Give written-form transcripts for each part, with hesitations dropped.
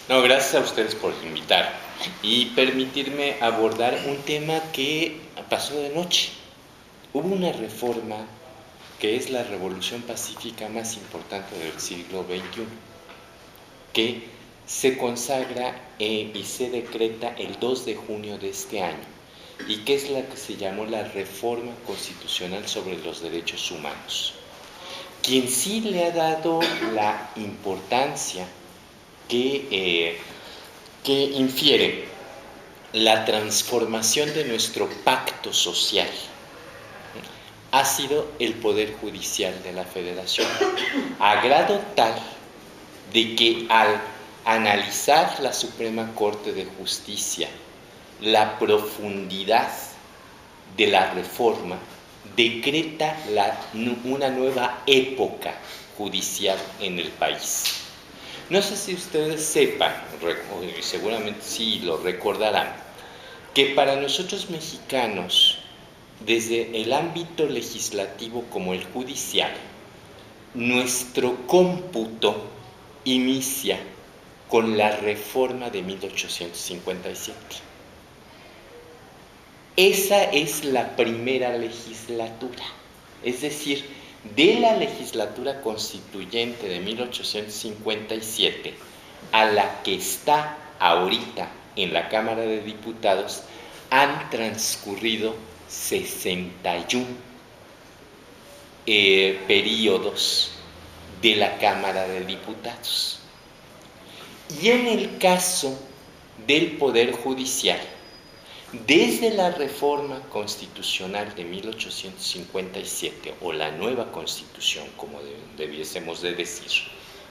No, gracias a ustedes por invitar y permitirme abordar un tema que pasó de noche. Hubo una reforma que es la revolución pacífica más importante del siglo XXI, que se consagra y se decreta el 2 de junio de este año, y que es la que se llamó la Reforma Constitucional sobre los Derechos Humanos. Quien sí le ha dado la importancia que infiere la transformación de nuestro pacto social ha sido el Poder Judicial de la Federación, a grado tal de que al analizar la Suprema Corte de Justicia la profundidad de la reforma, decreta una nueva época judicial en el país. No sé si ustedes sepan, seguramente sí lo recordarán, que para nosotros mexicanos, desde el ámbito legislativo como el judicial, nuestro cómputo inicia con la reforma de 1857. Esa es la primera legislatura, es decir, de la legislatura constituyente de 1857 a la que está ahorita en la Cámara de Diputados han transcurrido 61 periodos de la Cámara de Diputados. Y en el caso del Poder Judicial, desde la reforma constitucional de 1857, o la nueva constitución, como debiésemos de decir,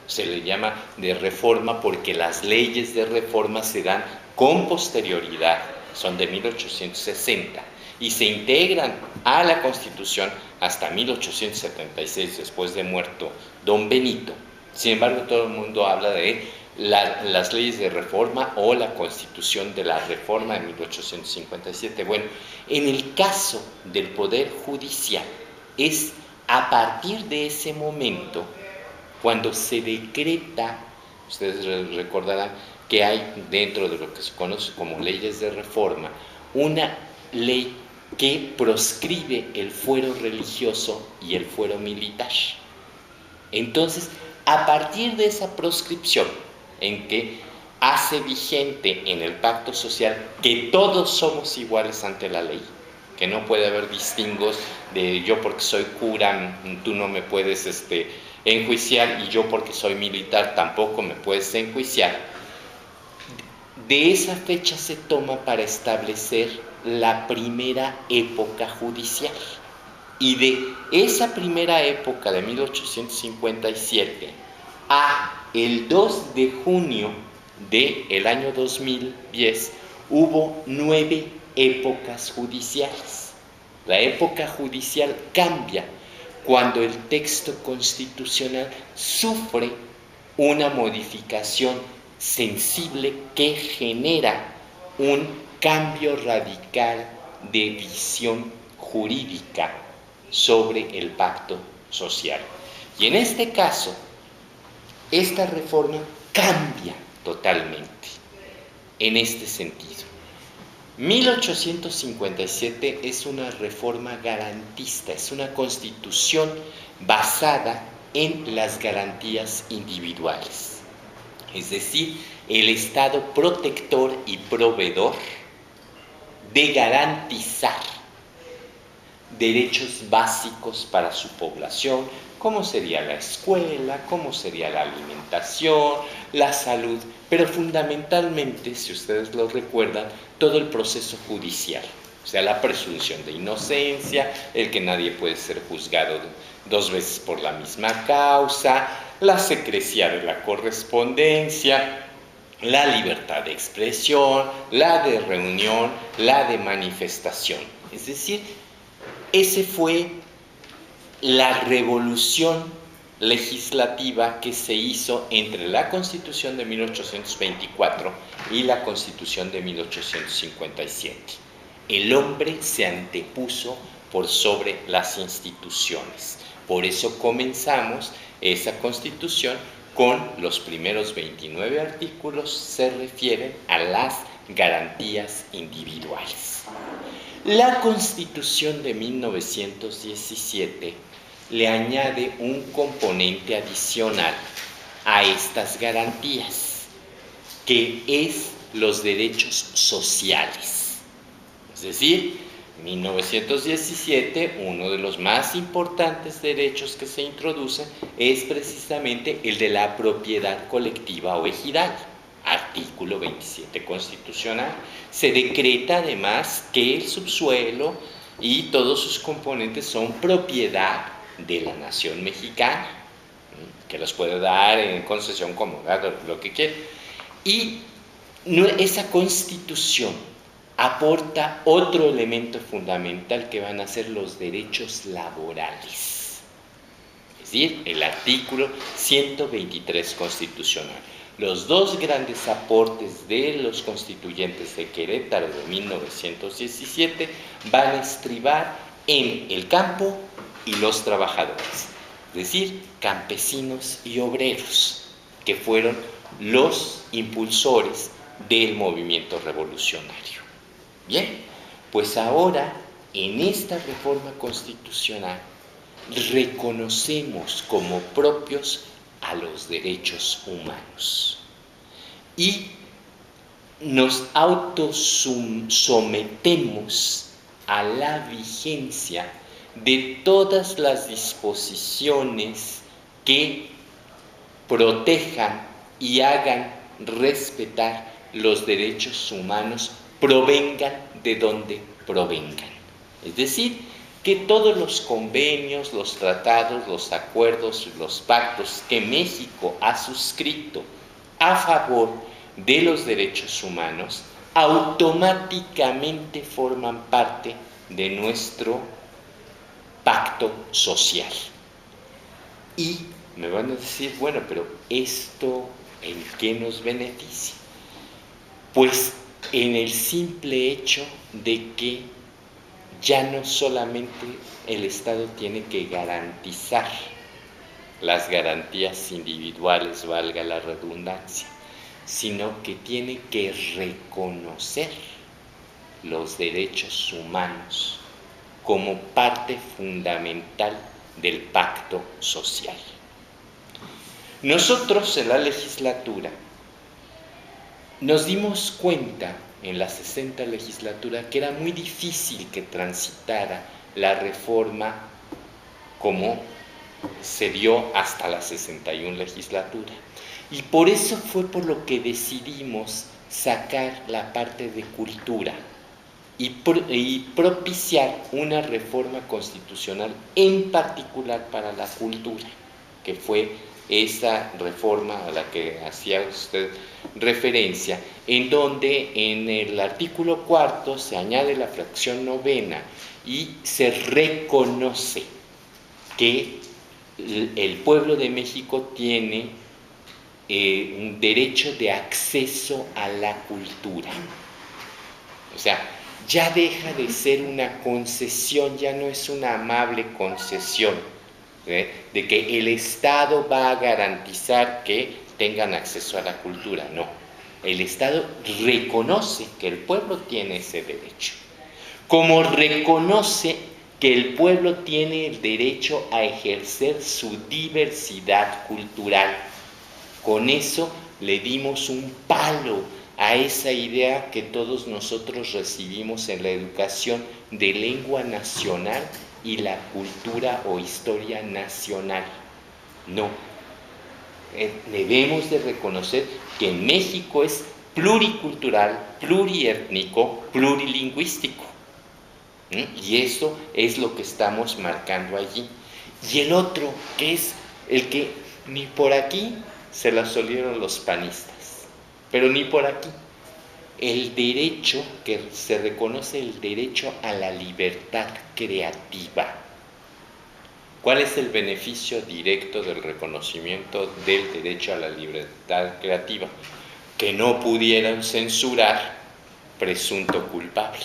se le llama de reforma porque las leyes de reforma se dan con posterioridad, son de 1860, y se integran a la Constitución hasta 1876, después de muerto don Benito. Sin embargo, todo el mundo habla de las leyes de reforma o la Constitución de la Reforma de 1857. Bueno, en el caso del Poder Judicial, es a partir de ese momento cuando se decreta, ustedes recordarán que hay dentro de lo que se conoce como leyes de reforma, una ley que proscribe el fuero religioso y el fuero militar. Entonces, a partir de esa proscripción, en que hace vigente en el pacto social que todos somos iguales ante la ley, que no puede haber distingos de yo porque soy cura, tú no me puedes enjuiciar, y yo porque soy militar tampoco me puedes enjuiciar. De esa fecha se toma para establecer la primera época judicial. Y de esa primera época de 1857 a el 2 de junio del año 2010 hubo 9 épocas judiciales. La época judicial cambia cuando el texto constitucional sufre una modificación sensible que genera un cambio radical de visión jurídica sobre el pacto social. Y en este caso, esta reforma cambia totalmente en este sentido. 1857 es una reforma garantista, es una constitución basada en las garantías individuales, es decir, el Estado protector y proveedor de garantizar derechos básicos para su población, como sería la escuela, como sería la alimentación, la salud, pero fundamentalmente, si ustedes lo recuerdan, todo el proceso judicial, o sea, la presunción de inocencia, el que nadie puede ser juzgado 2 veces por la misma causa, la secrecía de la correspondencia, la libertad de expresión, la de reunión, la de manifestación. Es decir, esa fue la revolución legislativa que se hizo entre la Constitución de 1824 y la Constitución de 1857. El hombre se antepuso por sobre las instituciones. Por eso comenzamos esa Constitución con los primeros 29 artículos se refieren a las garantías individuales. La Constitución de 1917 le añade un componente adicional a estas garantías, que es los derechos sociales. Es decir, en 1917, uno de los más importantes derechos que se introducen es precisamente el de la propiedad colectiva o ejidal. Artículo 27 constitucional. Se decreta además que el subsuelo y todos sus componentes son propiedad de la nación mexicana, que los puede dar en concesión como lo que quiere. Y esa constitución aporta otro elemento fundamental que van a ser los derechos laborales. Es decir, el artículo 123 constitucional. Los dos grandes aportes de los constituyentes de Querétaro de 1917 van a estribar en el campo y los trabajadores, es decir, campesinos y obreros, que fueron los impulsores del movimiento revolucionario. Bien, pues ahora en esta reforma constitucional reconocemos como propios a los derechos humanos y nos autosometemos a la vigencia de todas las disposiciones que protejan y hagan respetar los derechos humanos, provengan de donde provengan. Es decir, que todos los convenios, los tratados, los acuerdos, los pactos que México ha suscrito a favor de los derechos humanos automáticamente forman parte de nuestro pacto social. Y me van a decir, bueno, pero ¿esto en qué nos beneficia? Pues en el simple hecho de que ya no solamente el Estado tiene que garantizar las garantías individuales, valga la redundancia, sino que tiene que reconocer los derechos humanos como parte fundamental del pacto social. Nosotros en la legislatura nos dimos cuenta en la 60 legislatura que era muy difícil que transitara la reforma como se dio hasta la 61 legislatura. Y por eso fue por lo que decidimos sacar la parte de cultura y propiciar una reforma constitucional en particular para la cultura, que fue esa reforma a la que hacía usted referencia, en donde en el artículo 4 se añade la fracción novena y se reconoce que el pueblo de México tiene un derecho de acceso a la cultura. O sea, ya deja de ser una concesión, ya no es una amable concesión, de que el Estado va a garantizar que tengan acceso a la cultura. No, el Estado reconoce que el pueblo tiene ese derecho, como reconoce que el pueblo tiene el derecho a ejercer su diversidad cultural. Con eso le dimos un palo a esa idea que todos nosotros recibimos en la educación de lengua nacional y la cultura o historia nacional. No, debemos de reconocer que en México es pluricultural, pluriétnico, plurilingüístico. Y eso es lo que estamos marcando allí. Y el otro, que es el que ni por aquí se la solieron los panistas, pero ni por aquí, el derecho, que se reconoce el derecho a la libertad creativa. ¿Cuál es el beneficio directo del reconocimiento del derecho a la libertad creativa? Que no pudieran censurar Presunto culpable,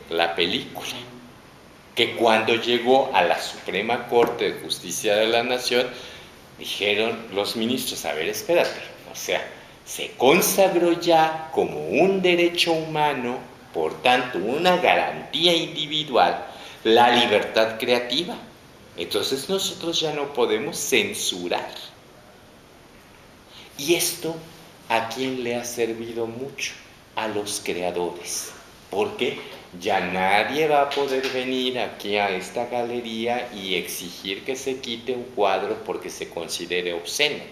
la película, que cuando llegó a la Suprema Corte de Justicia de la Nación Dijeron los ministros, a ver, espérate, o sea, se consagró ya como un derecho humano, por tanto, una garantía individual, la libertad creativa. Entonces nosotros ya no podemos censurar. Y esto, ¿a quién le ha servido mucho? A los creadores. Porque ya nadie va a poder venir aquí a esta galería y exigir que se quite un cuadro porque se considere obsceno,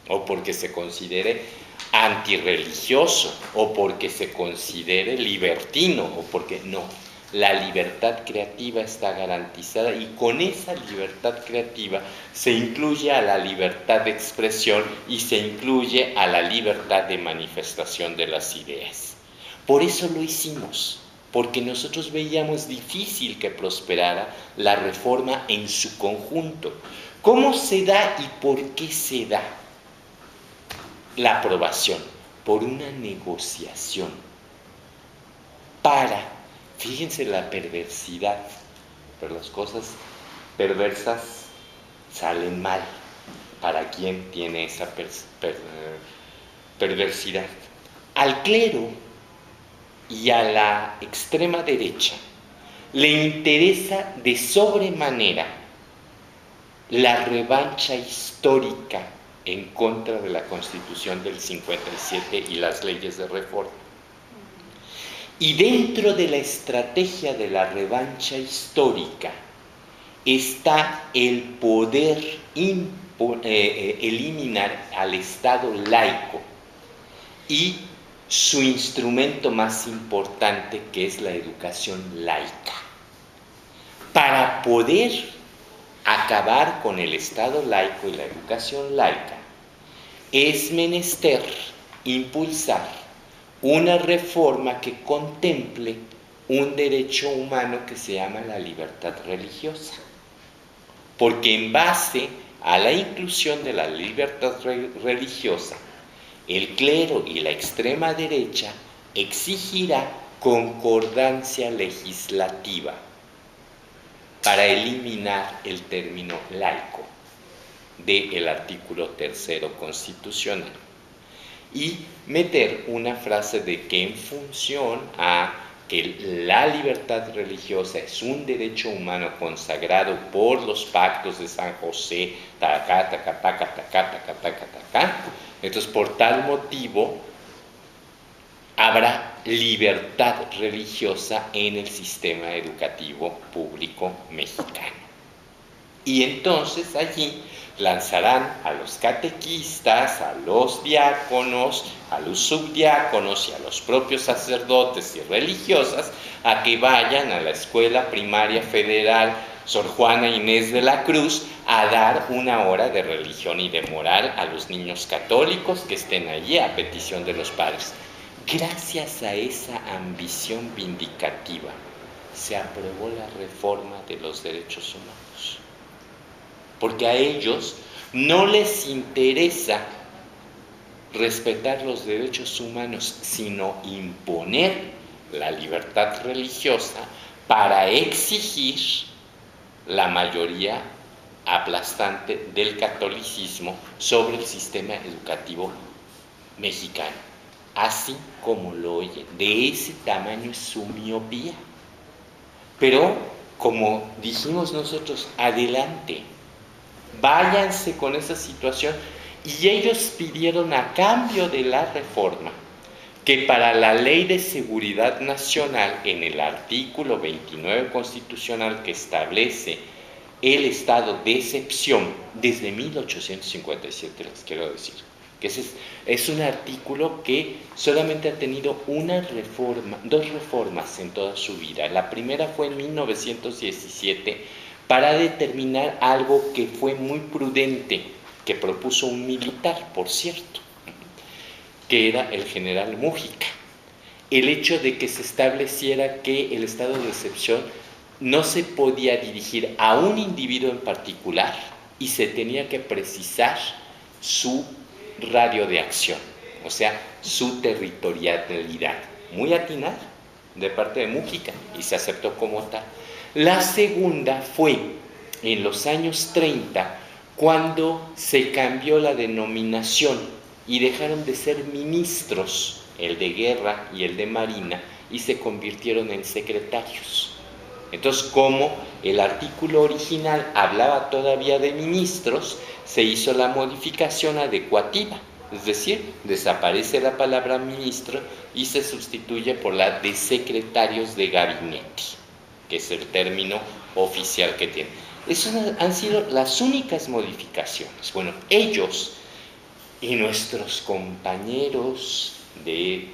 o porque se considere antirreligioso, o porque se considere libertino, o porque no. La libertad creativa está garantizada y con esa libertad creativa se incluye a la libertad de expresión y se incluye a la libertad de manifestación de las ideas. Por eso lo hicimos, porque nosotros veíamos difícil que prosperara la reforma en su conjunto. ¿Cómo se da y por qué se da la aprobación? Por una negociación para, fíjense la perversidad, pero las cosas perversas salen mal para quien tiene esa perversidad. Al clero y a la extrema derecha le interesa de sobremanera la revancha histórica en contra de la Constitución del 57 y las leyes de reforma. Y dentro de la estrategia de la revancha histórica está el poder eliminar al Estado laico y su instrumento más importante, que es la educación laica. Para poder acabar con el Estado laico y la educación laica, es menester impulsar una reforma que contemple un derecho humano que se llama la libertad religiosa. Porque en base a la inclusión de la libertad religiosa, el clero y la extrema derecha exigirá concordancia legislativa para eliminar el término laico del artículo 3 constitucional y meter una frase de que en función a que la libertad religiosa es un derecho humano consagrado por los pactos de San José, entonces por tal motivo habrá libertad religiosa en el sistema educativo público mexicano. Y entonces allí lanzarán a los catequistas, a los diáconos, a los subdiáconos y a los propios sacerdotes y religiosas a que vayan a la Escuela Primaria Federal Sor Juana Inés de la Cruz a dar una hora de religión y de moral a los niños católicos que estén allí a petición de los padres. Gracias a esa ambición vindicativa se aprobó la reforma de los derechos humanos. Porque a ellos no les interesa respetar los derechos humanos, sino imponer la libertad religiosa para exigir la mayoría aplastante del catolicismo sobre el sistema educativo mexicano. Así como lo oyen, de ese tamaño es su miopía. Pero, como dijimos nosotros, adelante. Váyanse con esa situación. Y ellos pidieron a cambio de la reforma que para la Ley de Seguridad Nacional, en el artículo 29 constitucional que establece el estado de excepción desde 1857, les quiero decir, que ese es un artículo que solamente ha tenido dos reformas en toda su vida. La primera fue en 1917 para determinar algo que fue muy prudente, que propuso un militar, por cierto, que era el general Mújica. El hecho de que se estableciera que el estado de excepción no se podía dirigir a un individuo en particular y se tenía que precisar su radio de acción, o sea, su territorialidad. Muy atinada de parte de Mújica y se aceptó como tal. La segunda fue en los años 30 cuando se cambió la denominación y dejaron de ser ministros, el de guerra y el de marina, y se convirtieron en secretarios. Entonces, como el artículo original hablaba todavía de ministros, se hizo la modificación adecuativa, es decir, desaparece la palabra ministro y se sustituye por la de secretarios de gabinete, que es el término oficial que tiene. Esas han sido las únicas modificaciones. Bueno, ellos y nuestros compañeros de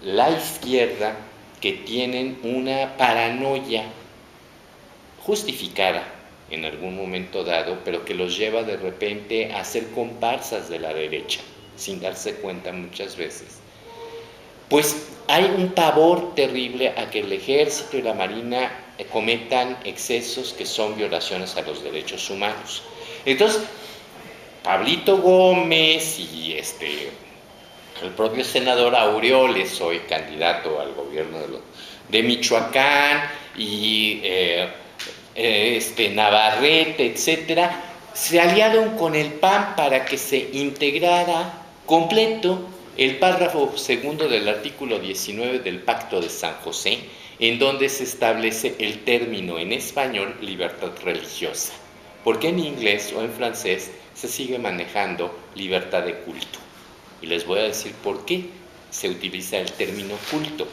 la izquierda que tienen una paranoia justificada en algún momento dado, pero que los lleva de repente a ser comparsas de la derecha, sin darse cuenta muchas veces, pues hay un pavor terrible a que el ejército y la marina cometan excesos que son violaciones a los derechos humanos. Entonces, Pablito Gómez y el propio senador Aureoles, hoy candidato al gobierno de Michoacán, y Navarrete, etcétera, se aliaron con el PAN para que se integrara completo el párrafo segundo del artículo 19 del Pacto de San José, en donde se establece el término en español libertad religiosa, porque en inglés o en francés se sigue manejando libertad de culto. Y les voy a decir por qué se utiliza el término culto.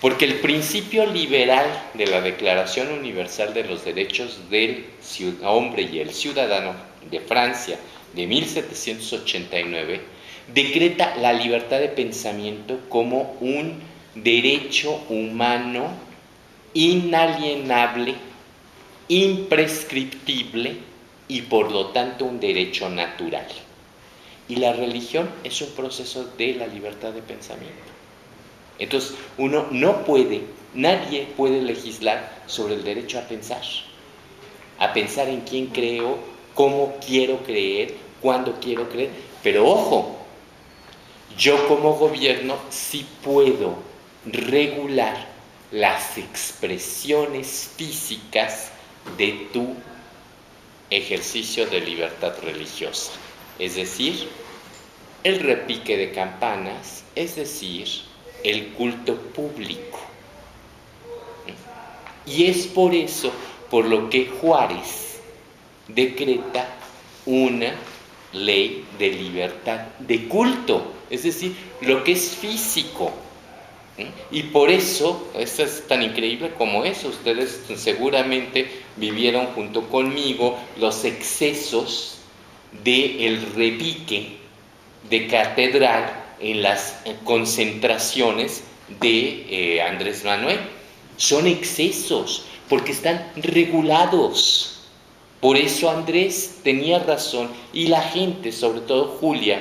Porque el principio liberal de la Declaración Universal de los Derechos del Hombre y el Ciudadano de Francia de 1789 decreta la libertad de pensamiento como un derecho humano inalienable, imprescriptible y por lo tanto un derecho natural. Y la religión es un proceso de la libertad de pensamiento. Entonces, nadie puede legislar sobre el derecho a pensar en quién creo, cómo quiero creer, cuándo quiero creer. Pero ojo, yo como gobierno sí puedo regular las expresiones físicas de tu ejercicio de libertad religiosa. Es decir, el repique de campanas, es decir, el culto público. Y es por eso por lo que Juárez decreta una ley de libertad de culto, es decir, lo que es físico. Y por eso, esto es tan increíble como eso, ustedes seguramente vivieron junto conmigo los excesos del repique de catedral en las concentraciones de Andrés Manuel. Son excesos, porque están regulados. Por eso Andrés tenía razón, y la gente, sobre todo Julia,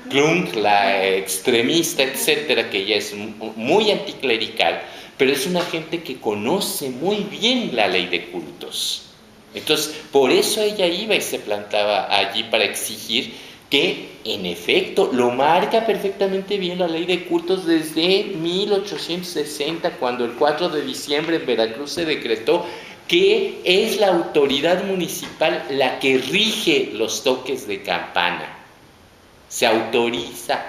Klunk, la extremista, etcétera, que ella es muy anticlerical, pero es una gente que conoce muy bien la ley de cultos. Entonces, por eso ella iba y se plantaba allí para exigir que, en efecto, lo marca perfectamente bien la ley de cultos desde 1860, cuando el 4 de diciembre en Veracruz se decretó que es la autoridad municipal la que rige los toques de campana. Se autoriza,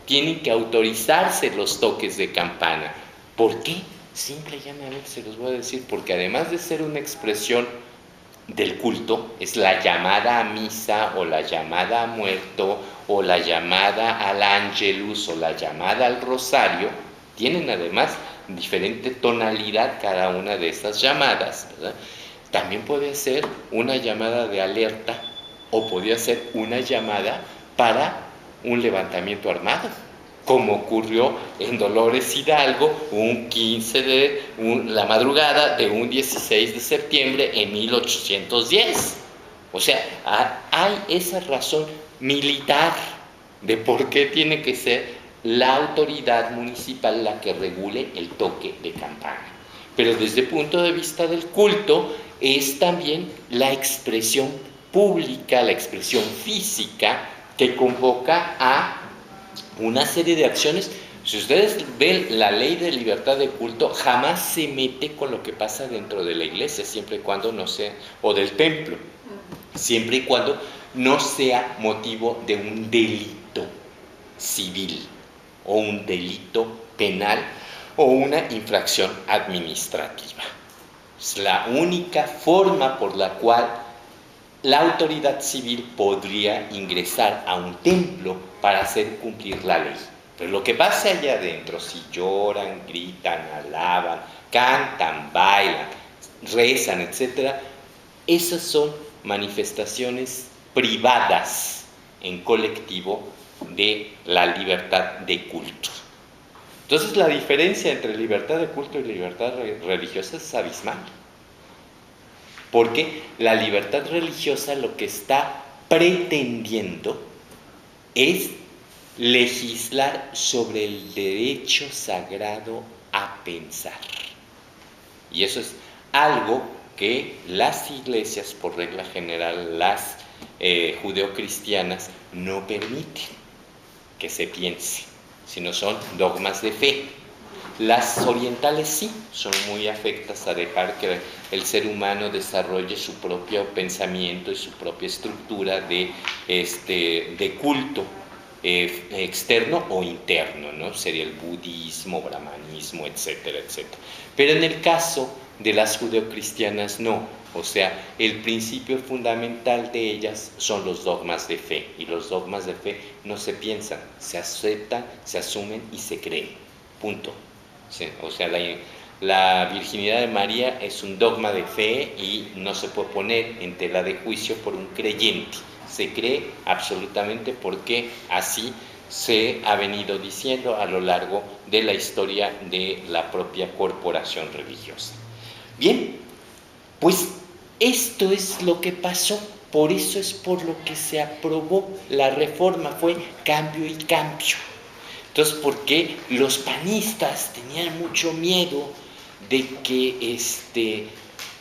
tienen que autorizarse los toques de campana. ¿Por qué? Simple y llanamente se los voy a decir, porque además de ser una expresión del culto, es la llamada a misa o la llamada a muerto o la llamada al ángelus o la llamada al rosario, tienen además diferente tonalidad cada una de esas llamadas, ¿verdad? También puede ser una llamada de alerta o podría ser una llamada para un levantamiento armado, como ocurrió en Dolores Hidalgo la madrugada de un 16 de septiembre en 1810. O sea, hay esa razón militar de por qué tiene que ser la autoridad municipal la que regule el toque de campana. Pero desde el punto de vista del culto, es también la expresión pública, la expresión física que convoca a una serie de acciones Si ustedes ven la ley de libertad de culto, jamás se mete con lo que pasa dentro de la iglesia, siempre y cuando no sea, o del templo, siempre y cuando no sea motivo de un delito civil o un delito penal o una infracción administrativa. Es la única forma por la cual la autoridad civil podría ingresar a un templo para hacer cumplir la ley. Pero lo que pasa allá adentro, si lloran, gritan, alaban, cantan, bailan, rezan, etc., esas son manifestaciones privadas en colectivo de la libertad de culto. Entonces la diferencia entre libertad de culto y libertad religiosa es abismal. Porque la libertad religiosa lo que está pretendiendo es legislar sobre el derecho sagrado a pensar. Y eso es algo que las iglesias, por regla general, las judeocristianas, no permiten que se piense, sino son dogmas de fe. Las orientales sí, son muy afectas a dejar que el ser humano desarrolle su propio pensamiento y su propia estructura de culto externo o interno, ¿no? Sería el budismo, brahmanismo, etcétera, etcétera. Pero en el caso de las judeocristianas no, o sea, el principio fundamental de ellas son los dogmas de fe, y los dogmas de fe no se piensan, se aceptan, se asumen y se creen, punto. Sí, o sea, la virginidad de María es un dogma de fe y no se puede poner en tela de juicio por un creyente. Se cree absolutamente porque así se ha venido diciendo a lo largo de la historia de la propia corporación religiosa. Bien, pues esto es lo que pasó, por eso es por lo que se aprobó la reforma, fue cambio y cambio. Entonces, ¿por qué los panistas tenían mucho miedo de que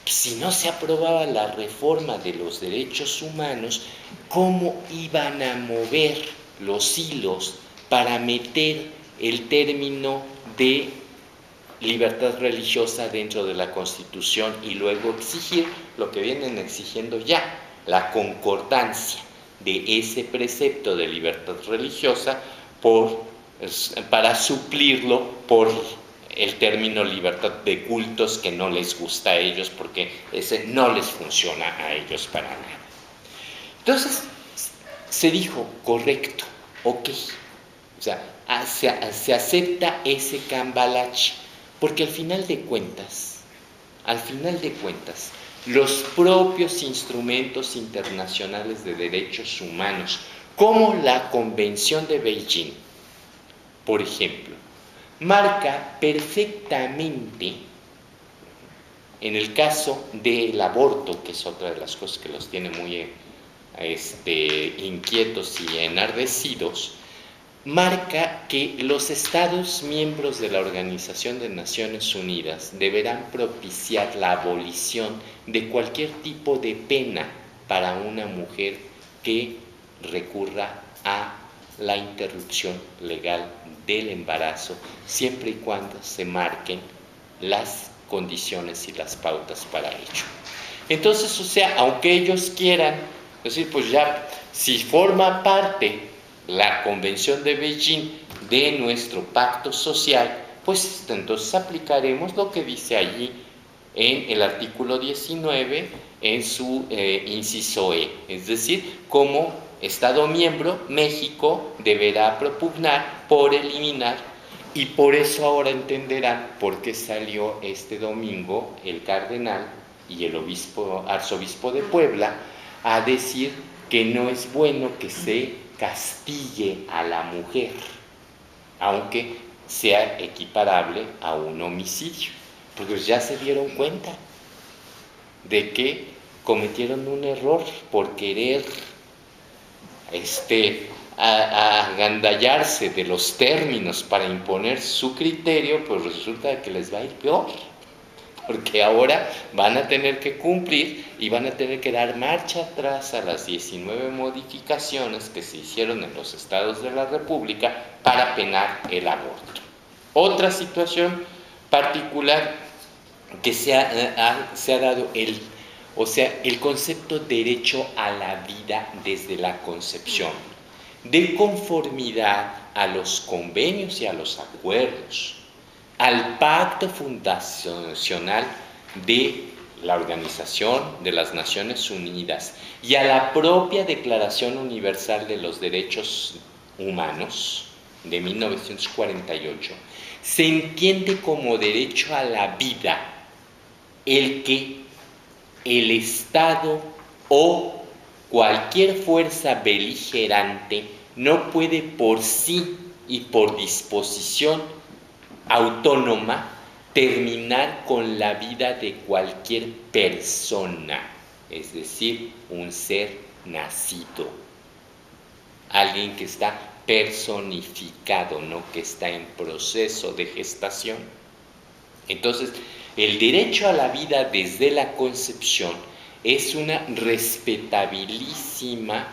si no se aprobaba la reforma de los derechos humanos, cómo iban a mover los hilos para meter el término de libertad religiosa dentro de la Constitución y luego exigir lo que vienen exigiendo ya, la concordancia de ese precepto de libertad religiosa para suplirlo por el término libertad de cultos, que no les gusta a ellos porque ese no les funciona a ellos para nada. Entonces se dijo, correcto, ok, o sea, se acepta ese cambalache, porque al final de cuentas, los propios instrumentos internacionales de derechos humanos, como la Convención de Beijing, por ejemplo, marca perfectamente, en el caso del aborto, que es otra de las cosas que los tiene muy inquietos y enardecidos, marca que los Estados miembros de la Organización de Naciones Unidas deberán propiciar la abolición de cualquier tipo de pena para una mujer que recurra a la interrupción legal del embarazo, siempre y cuando se marquen las condiciones y las pautas para ello. Entonces, o sea, aunque ellos quieran decir, pues ya, si forma parte la Convención de Beijing de nuestro pacto social, pues entonces aplicaremos lo que dice allí en el artículo 19, en su inciso E, es decir, como Estado miembro, México deberá propugnar por eliminar, y por eso ahora entenderán por qué salió este domingo el cardenal y el arzobispo de Puebla a decir que no es bueno que se castigue a la mujer, aunque sea equiparable a un homicidio, porque ya se dieron cuenta de que cometieron un error por querer agandallarse de los términos para imponer su criterio, pues resulta que les va a ir peor, porque ahora van a tener que cumplir y van a tener que dar marcha atrás a las 19 modificaciones que se hicieron en los estados de la República para penar el aborto. Otra situación particular que se ha dado el concepto derecho a la vida desde la concepción, de conformidad a los convenios y a los acuerdos, al pacto fundacional de la Organización de las Naciones Unidas y a la propia Declaración Universal de los Derechos Humanos de 1948, se entiende como derecho a la vida el que el Estado o cualquier fuerza beligerante no puede por sí y por disposición autónoma terminar con la vida de cualquier persona, es decir, un ser nacido, alguien que está personificado, no que está en proceso de gestación. Entonces, el derecho a la vida desde la concepción es una respetabilísima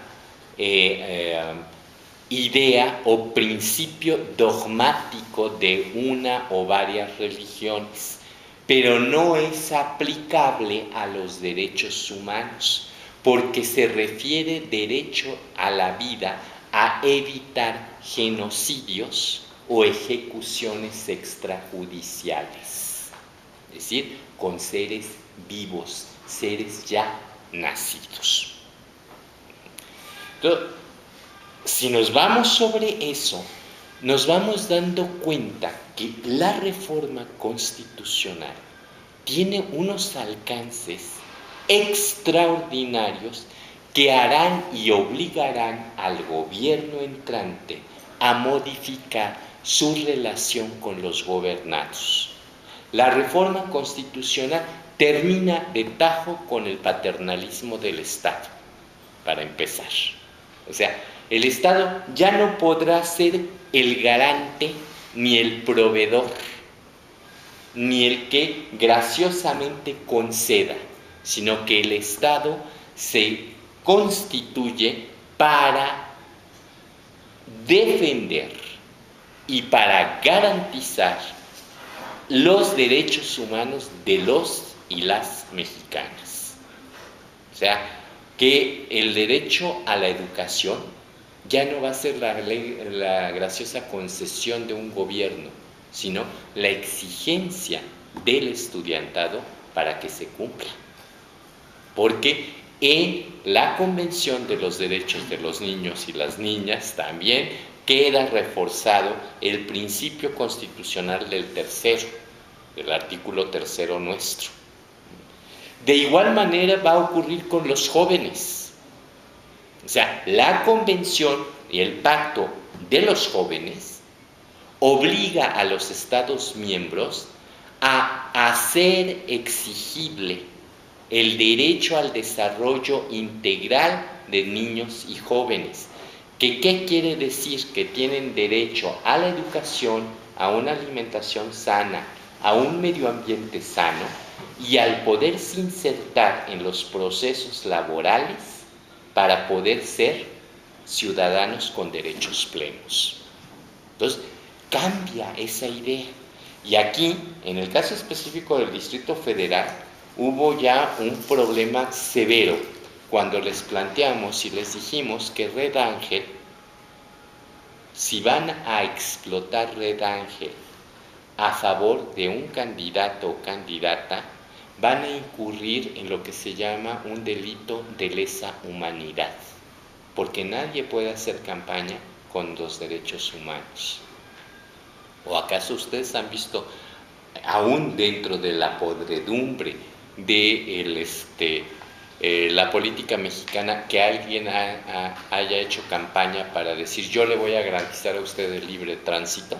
idea o principio dogmático de una o varias religiones, pero no es aplicable a los derechos humanos, porque se refiere derecho a la vida a evitar genocidios o ejecuciones extrajudiciales, es decir, con seres vivos, seres ya nacidos. Entonces, si nos vamos sobre eso, nos vamos dando cuenta que la reforma constitucional tiene unos alcances extraordinarios que harán y obligarán al gobierno entrante a modificar su relación con los gobernados. La reforma constitucional termina de tajo con el paternalismo del Estado, para empezar. O sea, el Estado ya no podrá ser el garante ni el proveedor, ni el que graciosamente conceda, sino que el Estado se constituye para defender y para garantizar los derechos humanos de los y las mexicanas. O sea, que el derecho a la educación ya no va a ser la graciosa concesión de un gobierno, sino la exigencia del estudiantado para que se cumpla. Porque en la Convención de los Derechos de los Niños y las Niñas también queda reforzado el principio constitucional del artículo 3 nuestro. De igual manera va a ocurrir con los jóvenes. O sea, la Convención y el Pacto de los Jóvenes obliga a los Estados miembros a hacer exigible el derecho al desarrollo integral de niños y jóvenes. ¿Qué quiere decir? Que tienen derecho a la educación, a una alimentación sana, a un medio ambiente sano y al poderse insertar en los procesos laborales para poder ser ciudadanos con derechos plenos. Entonces, cambia esa idea. Y aquí, en el caso específico del Distrito Federal, hubo ya un problema severo cuando les planteamos y les dijimos que Red Ángel, si van a explotar Red Ángel a favor de un candidato o candidata, van a incurrir en lo que se llama un delito de lesa humanidad, porque nadie puede hacer campaña con los derechos humanos. ¿O acaso ustedes han visto, aún dentro de la podredumbre de la política mexicana, que alguien haya hecho campaña para decir yo le voy a garantizar a usted el libre tránsito?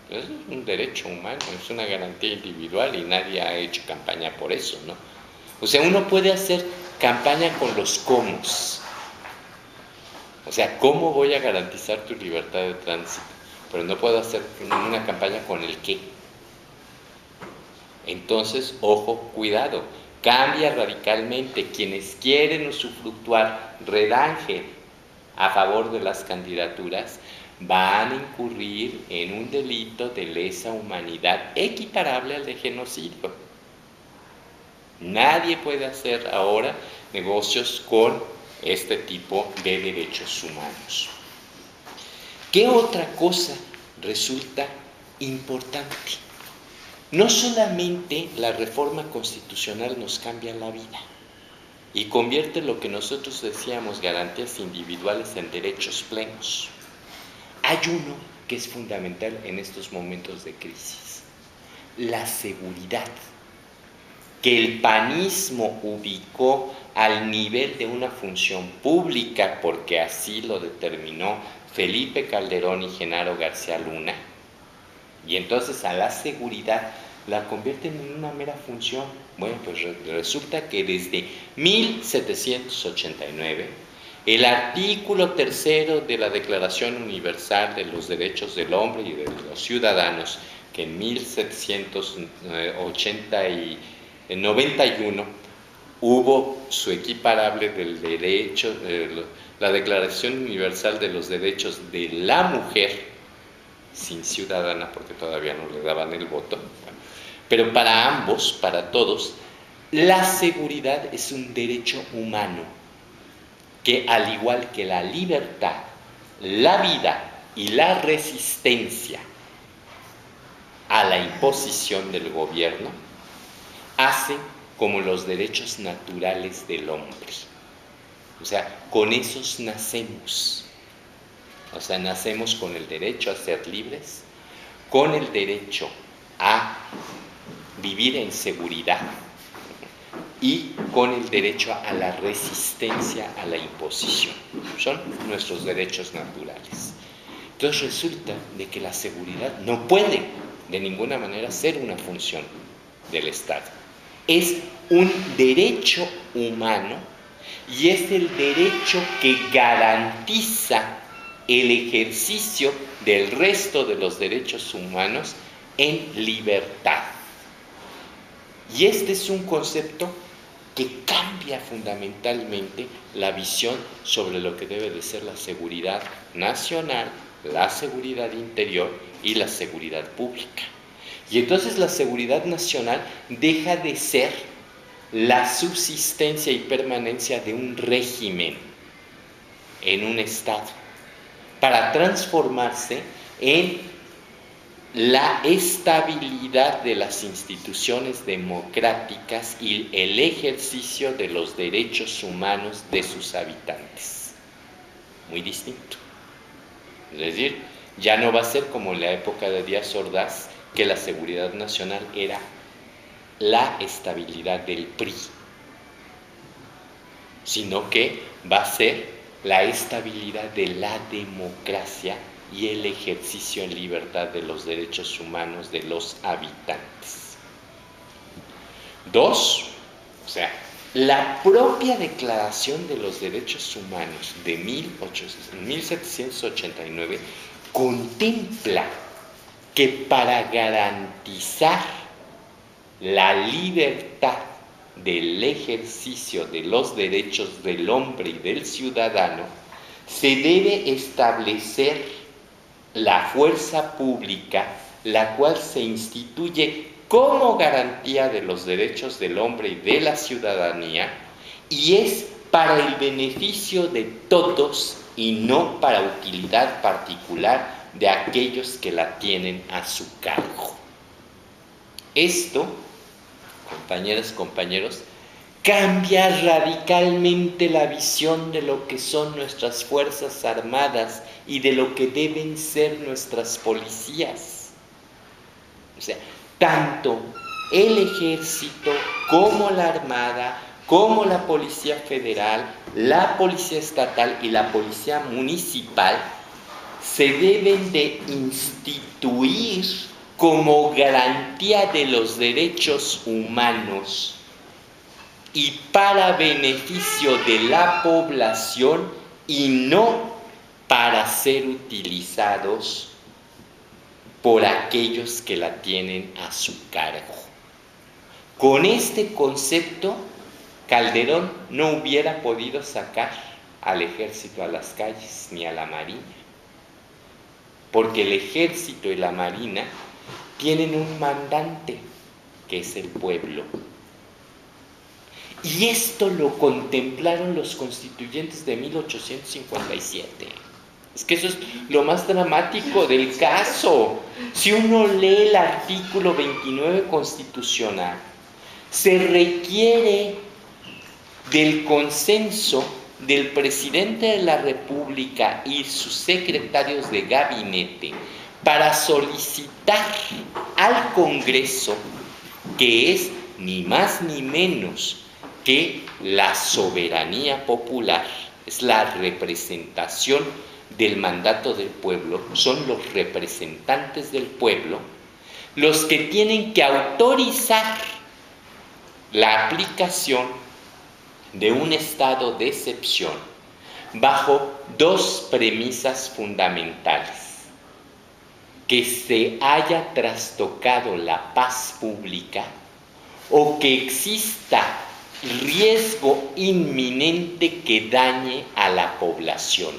Es un derecho humano, es una garantía individual y nadie ha hecho campaña por eso, ¿no? O sea, uno puede hacer campaña con los cómos. O sea, ¿cómo voy a garantizar tu libertad de tránsito? Pero no puedo hacer una campaña con el qué. Entonces, ojo, cuidado, cambia radicalmente. Quienes quieren usufructuar redanje a favor de las candidaturas van a incurrir en un delito de lesa humanidad equiparable al de genocidio. Nadie puede hacer ahora negocios con este tipo de derechos humanos. ¿Qué otra cosa resulta importante? No solamente la reforma constitucional nos cambia la vida y convierte lo que nosotros decíamos garantías individuales en derechos plenos. Hay uno que es fundamental en estos momentos de crisis: la seguridad, que el panismo ubicó al nivel de una función pública, porque así lo determinó Felipe Calderón y Genaro García Luna, y entonces a la seguridad la convierten en una mera función. Bueno, pues resulta que desde 1789, el artículo 3 de la Declaración Universal de los Derechos del Hombre y de los Ciudadanos, que en 1791 hubo su equiparable del derecho, la Declaración Universal de los Derechos de la Mujer, sin ciudadana porque todavía no le daban el voto, pero para ambos, para todos, la seguridad es un derecho humano que, al igual que la libertad, la vida y la resistencia a la imposición del gobierno, hace como los derechos naturales del hombre. O sea, con esos nacemos. O sea, nacemos con el derecho a ser libres, con el derecho a vivir en seguridad y con el derecho a la resistencia a la imposición. Son nuestros derechos naturales. Entonces resulta de que la seguridad no puede de ninguna manera ser una función del Estado. Es un derecho humano y es el derecho que garantiza el ejercicio del resto de los derechos humanos en libertad. Y este es un concepto que cambia fundamentalmente la visión sobre lo que debe de ser la seguridad nacional, la seguridad interior y la seguridad pública. Y entonces la seguridad nacional deja de ser la subsistencia y permanencia de un régimen en un Estado, para transformarse en la estabilidad de las instituciones democráticas y el ejercicio de los derechos humanos de sus habitantes. Muy distinto. Es decir, ya no va a ser como en la época de Díaz Ordaz, que la seguridad nacional era la estabilidad del PRI, sino que va a ser la estabilidad de la democracia y el ejercicio en libertad de los derechos humanos de los habitantes. 2, o sea, la propia Declaración de los Derechos Humanos de 1789 contempla que para garantizar la libertad del ejercicio de los derechos del hombre y del ciudadano, se debe establecer la fuerza pública, la cual se instituye como garantía de los derechos del hombre y de la ciudadanía, y es para el beneficio de todos y no para utilidad particular de aquellos que la tienen a su cargo. Esto, compañeras, compañeros, cambia radicalmente la visión de lo que son nuestras Fuerzas Armadas y de lo que deben ser nuestras policías. O sea, tanto el Ejército como la Armada, como la Policía Federal, la Policía Estatal y la Policía Municipal se deben de instituir como garantía de los derechos humanos y para beneficio de la población y no para ser utilizados por aquellos que la tienen a su cargo. Con este concepto, Calderón no hubiera podido sacar al ejército a las calles ni a la marina, porque el ejército y la marina tienen un mandante, que es el pueblo. Y esto lo contemplaron los constituyentes de 1857. Es que eso es lo más dramático del caso. Si uno lee el artículo 29 constitucional, se requiere del consenso del presidente de la República y sus secretarios de gabinete para solicitar al Congreso, que es ni más ni menos que la soberanía popular, es la representación del mandato del pueblo, son los representantes del pueblo los que tienen que autorizar la aplicación de un estado de excepción bajo dos premisas fundamentales: que se haya trastocado la paz pública o que exista riesgo inminente que dañe a la población.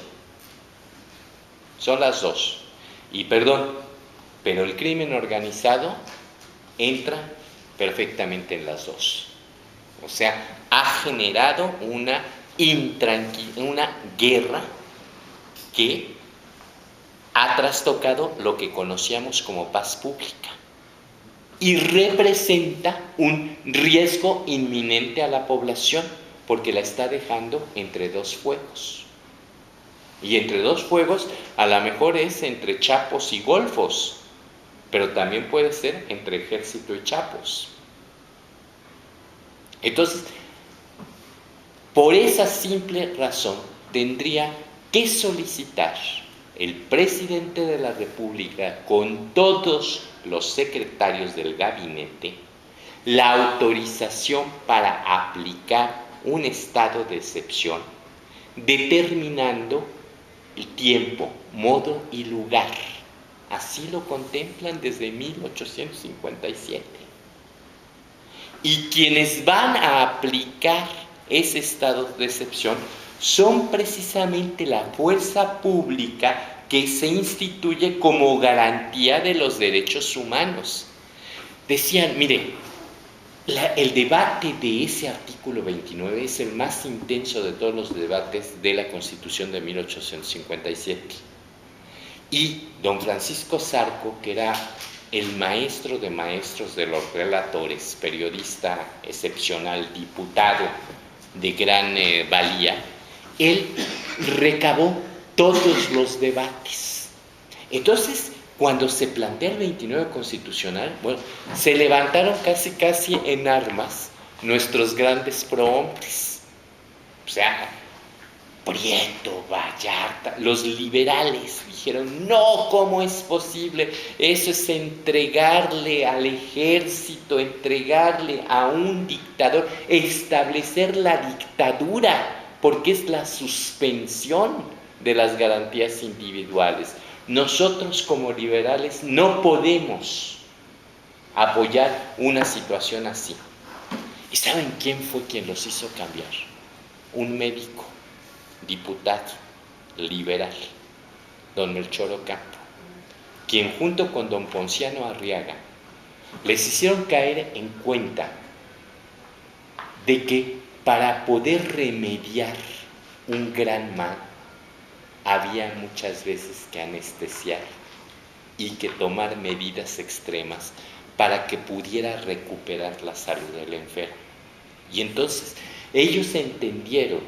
Son las dos. Y perdón, pero el crimen organizado entra perfectamente en las dos. O sea, ha generado una guerra que ha trastocado lo que conocíamos como paz pública y representa un riesgo inminente a la población porque la está dejando entre dos fuegos. Y entre dos fuegos a lo mejor es entre chapos y golfos, pero también puede ser entre ejército y chapos. Entonces, por esa simple razón, tendría que solicitar el presidente de la República con todos los secretarios del gabinete la autorización para aplicar un estado de excepción, determinando el tiempo, modo y lugar. Así lo contemplan desde 1857. Y quienes van a aplicar ese estado de excepción son precisamente la fuerza pública que se instituye como garantía de los derechos humanos. Decían, mire, el debate de ese artículo 29 es el más intenso de todos los debates de la Constitución de 1857. Y don Francisco Zarco, que era el maestro de maestros de los relatores, periodista excepcional, diputado de gran valía, él recabó todos los debates. Entonces, cuando se plantea el 29 constitucional, bueno, se levantaron casi en armas nuestros grandes prohombres. O sea, Prieto, Vallarta, los liberales dijeron, no, ¿cómo es posible? Eso es entregarle al ejército, entregarle a un dictador, establecer la dictadura, porque es la suspensión de las garantías individuales. Nosotros como liberales no podemos apoyar una situación así. ¿Y saben quién fue quien los hizo cambiar? Un médico, diputado, liberal, don Melchor Ocampo, quien junto con don Ponciano Arriaga les hicieron caer en cuenta de que para poder remediar un gran mal había muchas veces que anestesiar y que tomar medidas extremas para que pudiera recuperar la salud del enfermo. Y entonces ellos entendieron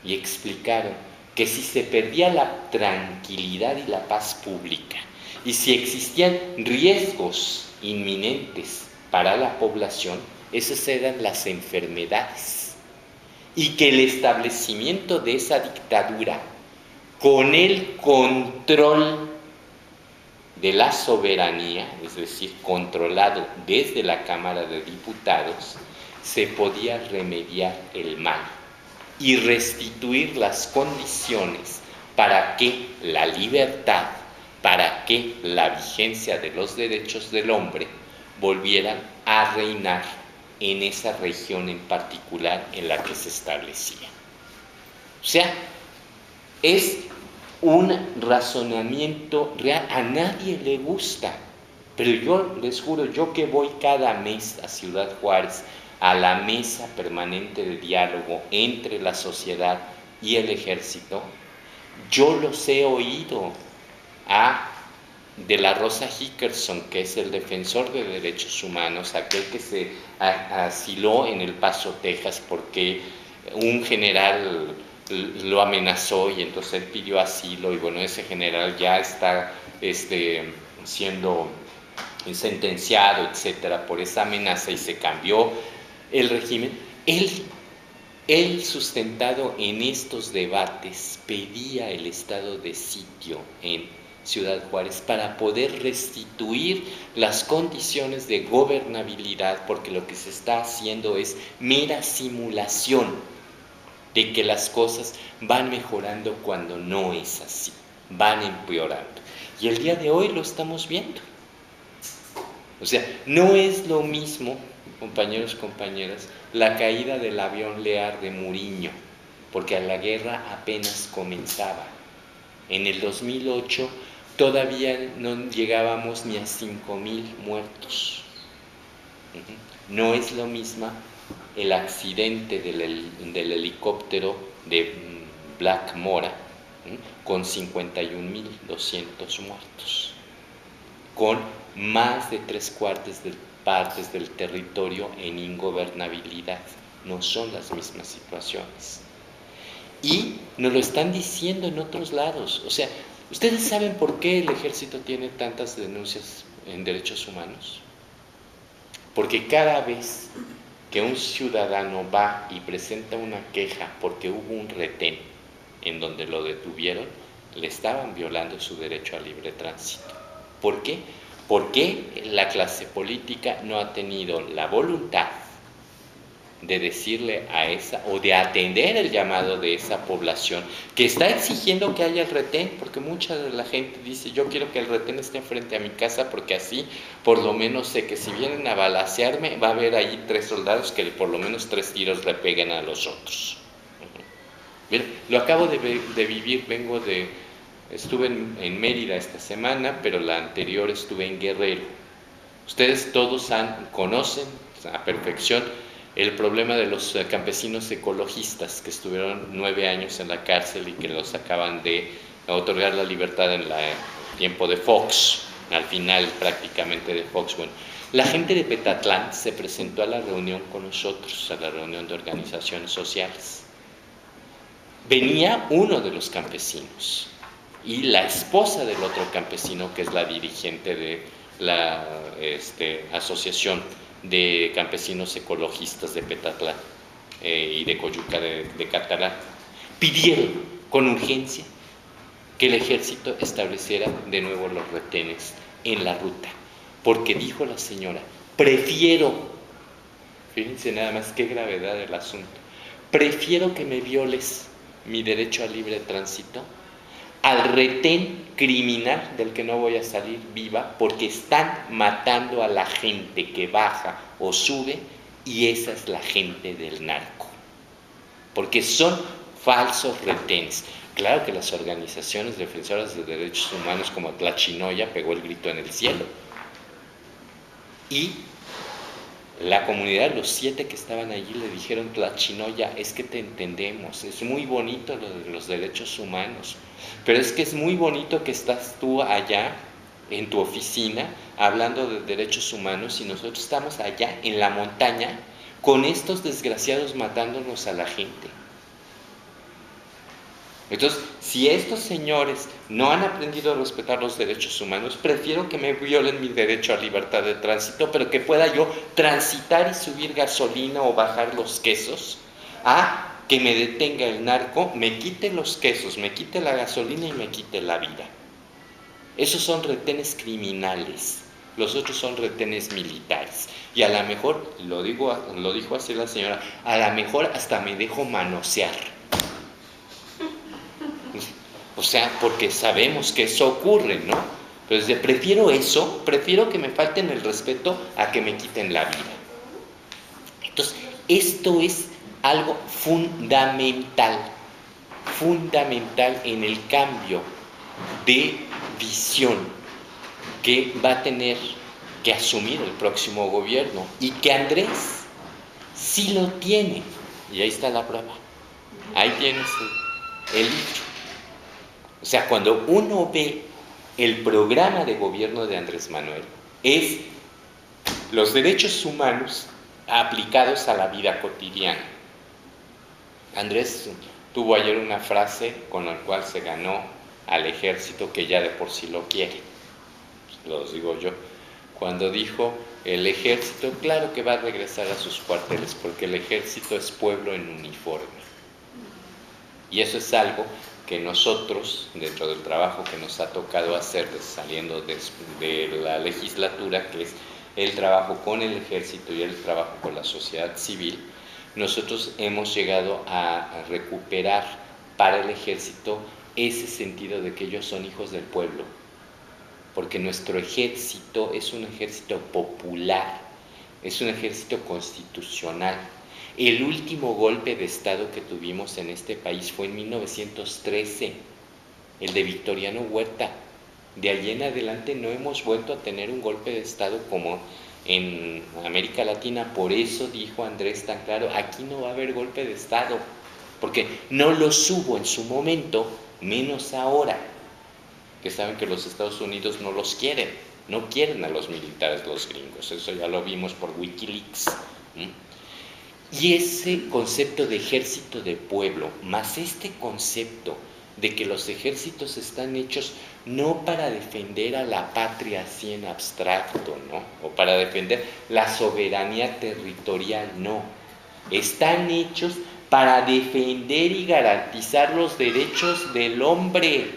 y explicaron que si se perdía la tranquilidad y la paz pública y si existían riesgos inminentes para la población, esas eran las enfermedades, y que el establecimiento de esa dictadura con el control de la soberanía, es decir, controlado desde la Cámara de Diputados, se podía remediar el mal y restituir las condiciones para que la libertad, para que la vigencia de los derechos del hombre volvieran a reinar en esa región en particular en la que se establecía. O sea, es un razonamiento real, a nadie le gusta, pero yo les juro, yo que voy cada mes a Ciudad Juárez, a la mesa permanente de diálogo entre la sociedad y el ejército, yo los he oído de la Rosa Hickerson, que es el defensor de derechos humanos, aquel que se asiló en El Paso, Texas, porque un general lo amenazó y entonces él pidió asilo, y bueno, ese general ya está siendo sentenciado, etcétera, por esa amenaza, y se cambió el régimen. Él, sustentado en estos debates, pedía el estado de sitio en Ciudad Juárez para poder restituir las condiciones de gobernabilidad, porque lo que se está haciendo es mera simulación de que las cosas van mejorando cuando no es así, van empeorando. Y el día de hoy lo estamos viendo. O sea, no es lo mismo, compañeros, compañeras, la caída del avión Lear de Muriño, porque la guerra apenas comenzaba. En el 2008 todavía no llegábamos ni a 5,000 muertos. No es lo mismo el accidente del helicóptero de Black Mora, con 51,200 muertos, con más de 3/4 de partes del territorio en ingobernabilidad. No son las mismas situaciones. Y nos lo están diciendo en otros lados. O sea, ¿ustedes saben por qué el ejército tiene tantas denuncias en derechos humanos? Porque cada vez que un ciudadano va y presenta una queja porque hubo un retén en donde lo detuvieron, le estaban violando su derecho a libre tránsito. ¿Por qué? Porque la clase política no ha tenido la voluntad de decirle a esa, o de atender el llamado de esa población que está exigiendo que haya el retén, porque mucha de la gente dice: yo quiero que el retén esté frente a mi casa, porque así por lo menos sé que si vienen a balacearme va a haber ahí 3 soldados que por lo menos 3 tiros le peguen a los otros. Bien, lo acabo de vivir, estuve en Mérida esta semana, pero la anterior estuve en Guerrero. Ustedes todos conocen a perfección el problema de los campesinos ecologistas que estuvieron 9 años en la cárcel y que los acaban de otorgar la libertad en el tiempo de Fox, al final prácticamente de Fox. Bueno, la gente de Petatlán se presentó a la reunión con nosotros, a la reunión de organizaciones sociales. Venía uno de los campesinos y la esposa del otro campesino, que es la dirigente de la asociación de campesinos ecologistas de Petatlán y de Coyuca de Catalán, pidieron con urgencia que el ejército estableciera de nuevo los retenes en la ruta, porque dijo la señora: prefiero, fíjense nada más qué gravedad del asunto, prefiero que me violes mi derecho al libre tránsito al retén criminal del que no voy a salir viva, porque están matando a la gente que baja o sube, y esa es la gente del narco, porque son falsos retenes. Claro que las organizaciones defensoras de derechos humanos como Tlachinoya pegó el grito en el cielo, y la comunidad, los 7 que estaban allí, le dijeron: Tlachinoya, es que te entendemos, es muy bonito lo de los derechos humanos, pero es que es muy bonito que estás tú allá en tu oficina hablando de derechos humanos y nosotros estamos allá en la montaña con estos desgraciados matándonos a la gente. Entonces, si estos señores no han aprendido a respetar los derechos humanos, prefiero que me violen mi derecho a libertad de tránsito, pero que pueda yo transitar y subir gasolina o bajar los quesos, a que me detenga el narco, me quite los quesos, me quite la gasolina y me quite la vida. Esos son retenes criminales, los otros son retenes militares. Y a lo mejor, lo dijo así la señora, a lo mejor hasta me dejo manosear. O sea, porque sabemos que eso ocurre, ¿no? Entonces, prefiero que me falten el respeto a que me quiten la vida. Esto es algo fundamental en el cambio de visión que va a tener que asumir el próximo gobierno, y que Andrés sí lo tiene. Y ahí está la prueba. Ahí tienes el dicho. O sea, cuando uno ve el programa de gobierno de Andrés Manuel, es los derechos humanos aplicados a la vida cotidiana. Andrés tuvo ayer una frase con la cual se ganó al ejército, que ya de por sí lo quiere. Lo digo yo. Cuando dijo: el ejército, claro que va a regresar a sus cuarteles, porque el ejército es pueblo en uniforme. Y eso es algo que nosotros, dentro del trabajo que nos ha tocado hacer saliendo de la legislatura, que es el trabajo con el ejército y el trabajo con la sociedad civil, nosotros hemos llegado a recuperar para el ejército ese sentido de que ellos son hijos del pueblo, porque nuestro ejército es un ejército popular, es un ejército constitucional. El último golpe de Estado que tuvimos en este país fue en 1913, el de Victoriano Huerta. De allí en adelante no hemos vuelto a tener un golpe de Estado como en América Latina. Por eso dijo Andrés tan claro: aquí no va a haber golpe de Estado, porque no los hubo en su momento, menos ahora, que saben que los Estados Unidos no los quieren, no quieren a los militares, los gringos. Eso ya lo vimos por Wikileaks. Y ese concepto de ejército de pueblo, más este concepto de que los ejércitos están hechos no para defender a la patria así en abstracto, ¿no? O para defender la soberanía territorial, no. Están hechos para defender y garantizar los derechos del hombre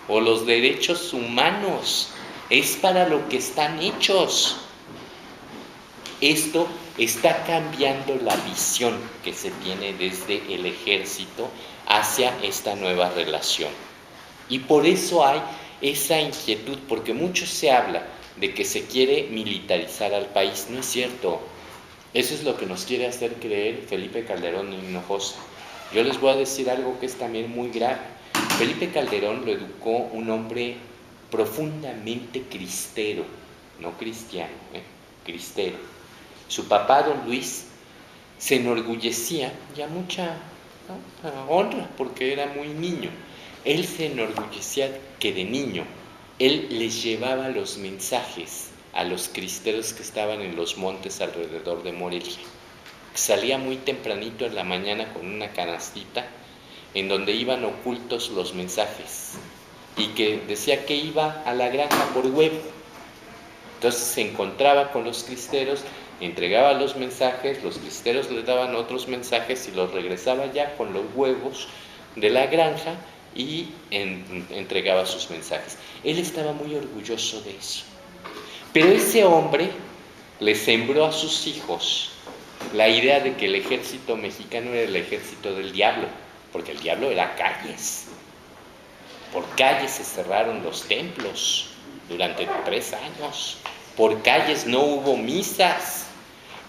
o los derechos humanos. Es para lo que están hechos. Esto está cambiando la visión que se tiene desde el ejército hacia esta nueva relación. Y por eso hay esa inquietud, porque mucho se habla de que se quiere militarizar al país. No es cierto. Eso es lo que nos quiere hacer creer Felipe Calderón Hinojosa. Yo les voy a decir algo que es también muy grave. Felipe Calderón lo educó un hombre profundamente cristero, no cristiano, cristero. Su papá, don Luis, se enorgullecía, ya mucha honra, porque era muy niño. Él se enorgullecía que de niño él les llevaba los mensajes a los cristeros que estaban en los montes alrededor de Morelia. Salía muy tempranito en la mañana con una canastita en donde iban ocultos los mensajes, y que decía que iba a la granja por huevo. Entonces se encontraba con los cristeros, entregaba los mensajes, los cristeros le daban otros mensajes y los regresaba ya con los huevos de la granja y entregaba sus mensajes. Él estaba muy orgulloso de eso. Pero ese hombre le sembró a sus hijos la idea de que el ejército mexicano era el ejército del diablo, porque el diablo era calles. Por calles se cerraron los templos durante 3 años. Por calles no hubo misas.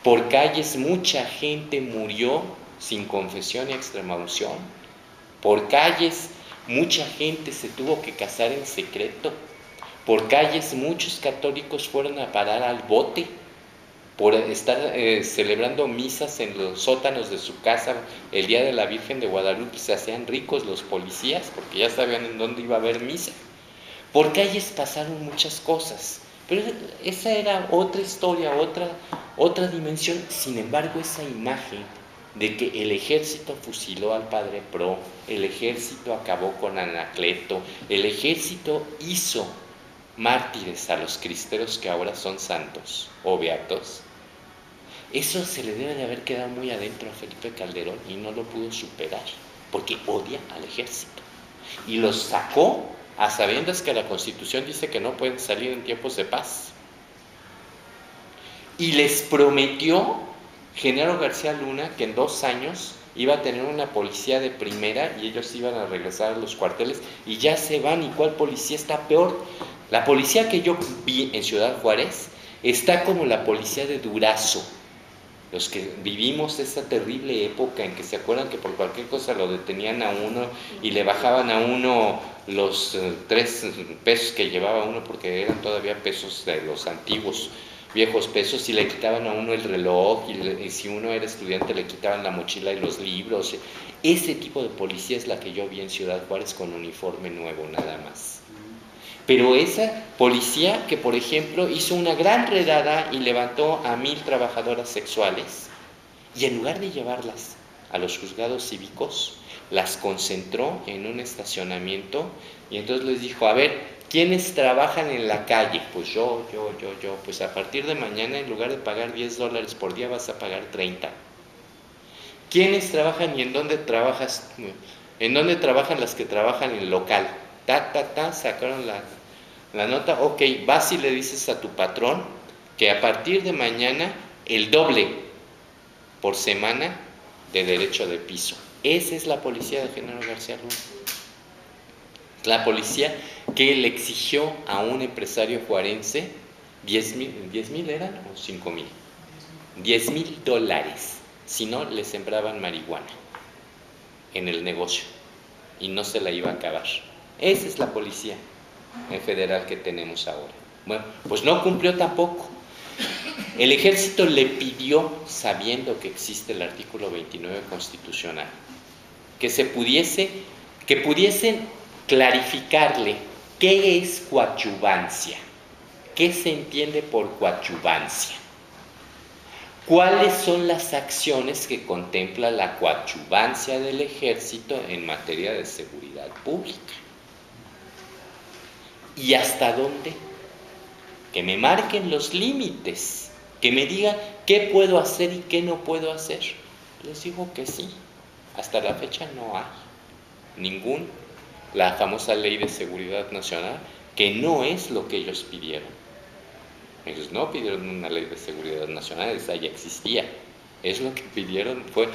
Por calles mucha gente murió sin confesión y extremaunción. Por calles mucha gente se tuvo que casar en secreto. Por calles muchos católicos fueron a parar al bote por estar celebrando misas en los sótanos de su casa. El día de la Virgen de Guadalupe se hacían ricos los policías porque ya sabían en dónde iba a haber misa. Por calles pasaron muchas cosas, pero esa era otra historia, otra dimensión. Sin embargo, esa imagen de que el ejército fusiló al padre Pro, el ejército acabó con Anacleto, el ejército hizo mártires a los cristeros que ahora son santos o beatos, eso se le debe de haber quedado muy adentro a Felipe Calderón y no lo pudo superar, porque odia al ejército. Y los sacó a sabiendas que la Constitución dice que no pueden salir en tiempos de paz. Y les prometió Genaro García Luna que en 2 años iba a tener una policía de primera y ellos iban a regresar a los cuarteles, y ya se van. ¿Y cuál policía está peor? La policía que yo vi en Ciudad Juárez está como la policía de Durazo. Los que vivimos esa terrible época en que se acuerdan que por cualquier cosa lo detenían a uno y le bajaban a uno los 3 pesos que llevaba uno, porque eran todavía pesos de los antiguos, viejos pesos, y le quitaban a uno el reloj, y si uno era estudiante le quitaban la mochila y los libros. Ese tipo de policía es la que yo vi en Ciudad Juárez con uniforme nuevo, nada más. Pero esa policía que, por ejemplo, hizo una gran redada y levantó a 1000 trabajadoras sexuales, y en lugar de llevarlas a los juzgados cívicos, las concentró en un estacionamiento, y entonces les dijo: a ver, ¿quiénes trabajan en la calle? Pues yo. Pues a partir de mañana, en lugar de pagar $10 por día, vas a pagar 30. ¿Quiénes trabajan y en dónde trabajas? ¿En dónde trabajan las que trabajan en el local? Sacaron la nota. Ok, vas y le dices a tu patrón que a partir de mañana el doble por semana de derecho de piso. Esa es la policía de Genaro García Luna. La policía que le exigió a un empresario juarense 10,000 eran o 5,000, $10,000, si no le sembraban marihuana en el negocio y no se la iba a acabar. Esa es la policía federal que tenemos ahora. Bueno, pues no cumplió tampoco. El ejército le pidió, sabiendo que existe el artículo 29 constitucional, que pudiesen clarificarle qué es coadyuvancia, qué se entiende por coadyuvancia, cuáles son las acciones que contempla la coadyuvancia del ejército en materia de seguridad pública y hasta dónde, que me marquen los límites, que me digan qué puedo hacer y qué no puedo hacer. Les digo que sí, hasta la fecha no hay la famosa Ley de Seguridad Nacional, que no es lo que ellos pidieron. Ellos no pidieron una Ley de Seguridad Nacional, esa ya existía. Es lo que pidieron fue: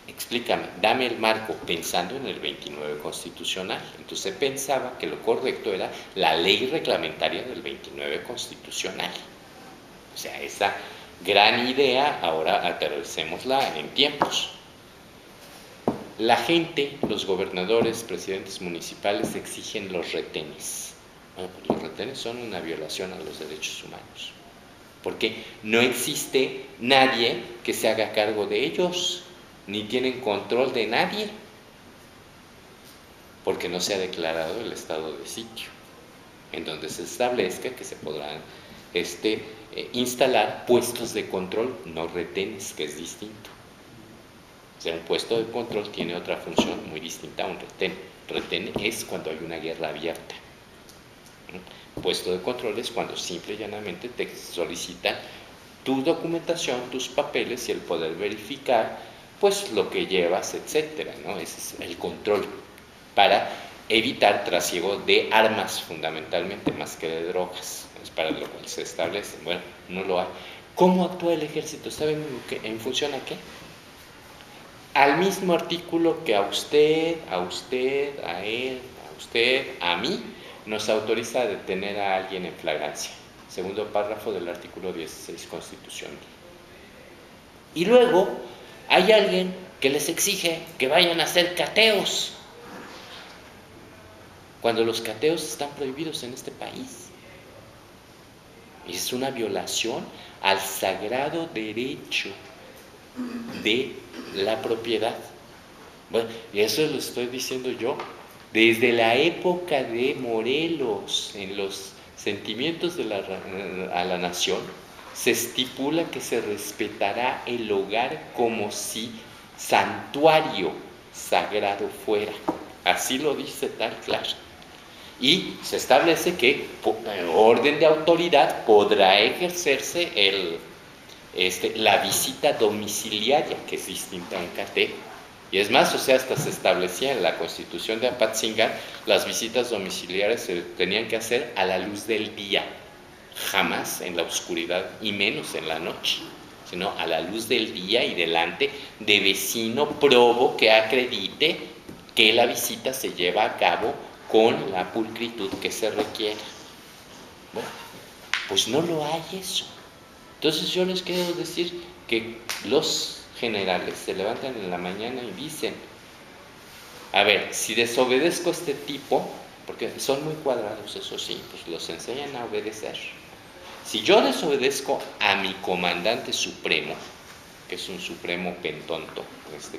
explícame, dame el marco, pensando en el 29 constitucional. Entonces pensaba que lo correcto era la ley reglamentaria del 29 constitucional. O sea, esa gran idea ahora aterricémosla en tiempos. La gente, los gobernadores, presidentes municipales exigen los retenes. Bueno, pues los retenes son una violación a los derechos humanos, porque no existe nadie que se haga cargo de ellos, ni tienen control de nadie, porque no se ha declarado el estado de sitio, en donde se establezca que se podrán instalar puestos de control, no retenes, que es distinto. O sea, un puesto de control tiene otra función muy distinta a un retén. Retén es cuando hay una guerra abierta. Puesto de control es cuando simple y llanamente te solicitan tu documentación, tus papeles y el poder verificar pues lo que llevas, etcétera, ¿no? Ese es el control para evitar trasiego de armas, fundamentalmente, más que de drogas. Es para lo cual se establece. Bueno, no lo hay. ¿Cómo actúa el ejército? ¿Saben en función a qué? Al mismo artículo que a usted, a él, a usted, a mí, nos autoriza a detener a alguien en flagrancia. Segundo párrafo del artículo 16 constitucional. Y luego hay alguien que les exige que vayan a hacer cateos, cuando los cateos están prohibidos en este país. Es una violación al sagrado derecho de la propiedad. Bueno, y eso lo estoy diciendo yo desde la época de Morelos. En los sentimientos a la nación se estipula que se respetará el hogar como si santuario sagrado fuera. Así lo dice tal claro. Y se establece que orden de autoridad podrá ejercerse la visita domiciliaria, que es distinta a un cateo. Y es más, o sea, hasta se establecía en la Constitución de Apatzingán, las visitas domiciliarias se tenían que hacer a la luz del día, jamás en la oscuridad y menos en la noche, sino a la luz del día y delante de vecino probo que acredite que la visita se lleva a cabo con la pulcritud que se requiera. Bueno, pues no lo hay eso. Entonces yo les quiero decir que los generales se levantan en la mañana y dicen, a ver, si desobedezco a este tipo, porque son muy cuadrados, eso sí, pues los enseñan a obedecer. Si yo desobedezco a mi comandante supremo, que es un supremo pentonto,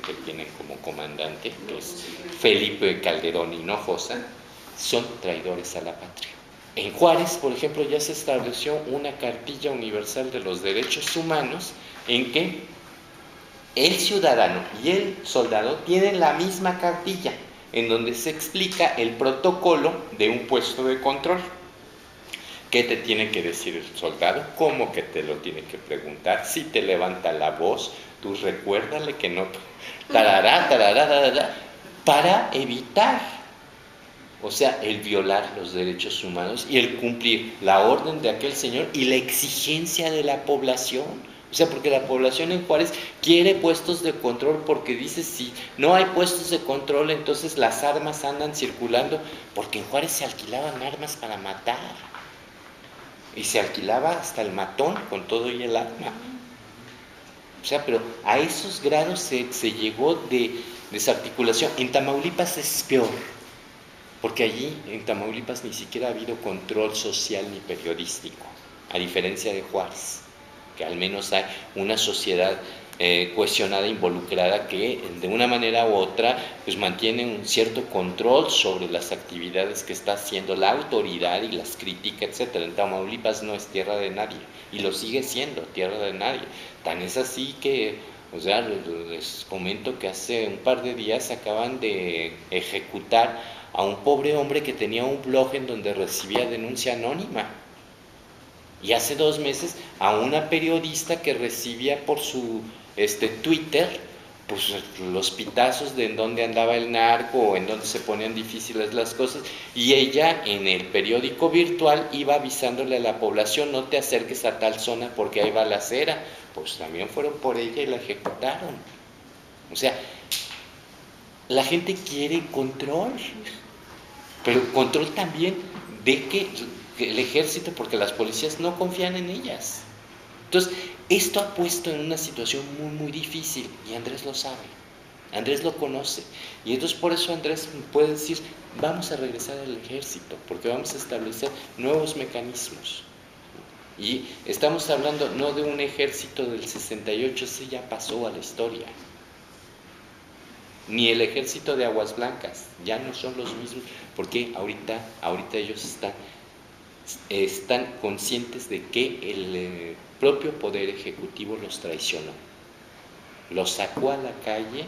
que tienen como comandante, que es Felipe Calderón Hinojosa, son traidores a la patria. En Juárez, por ejemplo, ya se estableció una cartilla universal de los derechos humanos en que el ciudadano y el soldado tienen la misma cartilla, en donde se explica el protocolo de un puesto de control. ¿Qué te tiene que decir el soldado? ¿Cómo que te lo tiene que preguntar? Si te levanta la voz, tú recuérdale que no... Tarará, tarará, tarará, para evitar, o sea, el violar los derechos humanos y el cumplir la orden de aquel señor y la exigencia de la población. O sea, porque la población en Juárez quiere puestos de control porque dice, si no hay puestos de control, entonces las armas andan circulando, porque en Juárez se alquilaban armas para matar. Y se alquilaba hasta el matón con todo y el arma. O sea, pero a esos grados se llegó de desarticulación. En Tamaulipas es peor, porque allí en Tamaulipas ni siquiera ha habido control social ni periodístico, a diferencia de Juárez, que al menos hay una sociedad cohesionada, involucrada, que de una manera u otra pues mantiene un cierto control sobre las actividades que está haciendo la autoridad y las críticas, etc. En Tamaulipas no es tierra de nadie y lo sigue siendo tierra de nadie. Tan es así que, o sea, les comento que hace un par de días acaban de ejecutar a un pobre hombre que tenía un blog en donde recibía denuncia anónima. Y hace 2 meses a una periodista que recibía por su Twitter pues los pitazos de en dónde andaba el narco o en dónde se ponían difíciles las cosas, y ella en el periódico virtual iba avisándole a la población, no te acerques a tal zona porque hay balacera. Pues también fueron por ella y la ejecutaron. O sea, la gente quiere control, pero control también de que el ejército, porque las policías no confían en ellas. Entonces, esto ha puesto en una situación muy, muy difícil, y Andrés lo sabe, Andrés lo conoce, y entonces por eso Andrés puede decir, vamos a regresar al ejército, porque vamos a establecer nuevos mecanismos. Y estamos hablando no de un ejército del 68, ese ya pasó a la historia, ni el ejército de Aguas Blancas, ya no son los mismos, porque ahorita ellos están conscientes de que el propio poder ejecutivo los traicionó, los sacó a la calle,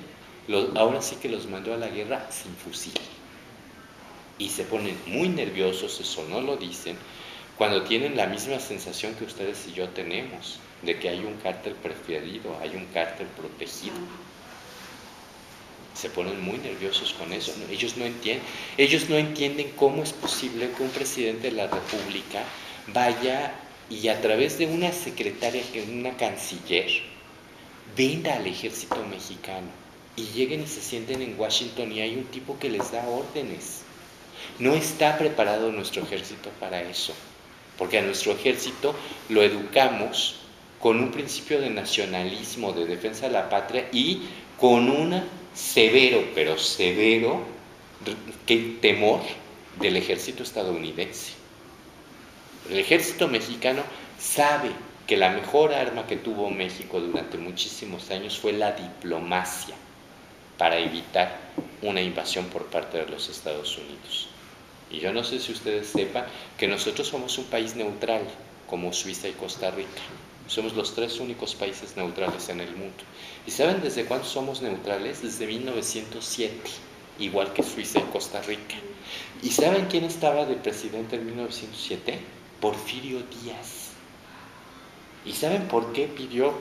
ahora sí que los mandó a la guerra sin fusil, y se ponen muy nerviosos, eso no lo dicen, cuando tienen la misma sensación que ustedes y yo tenemos, de que hay un cártel preferido, hay un cártel protegido. Se ponen muy nerviosos con eso, ¿no? Ellos no entienden cómo es posible que un presidente de la República vaya y a través de una secretaria, una canciller, venda al ejército mexicano y lleguen y se sienten en Washington y hay un tipo que les da órdenes. No está preparado nuestro ejército para eso, porque a nuestro ejército lo educamos con un principio de nacionalismo, de defensa de la patria y con una severo temor del ejército estadounidense. El ejército mexicano sabe que la mejor arma que tuvo México durante muchísimos años fue la diplomacia para evitar una invasión por parte de los Estados Unidos. Y yo no sé si ustedes sepan que nosotros somos un país neutral, como Suiza y Costa Rica. Somos los 3 únicos países neutrales en el mundo. ¿Y saben desde cuándo somos neutrales? Desde 1907, igual que Suiza y Costa Rica. ¿Y saben quién estaba de presidente en 1907? Porfirio Díaz. ¿Y saben por qué pidió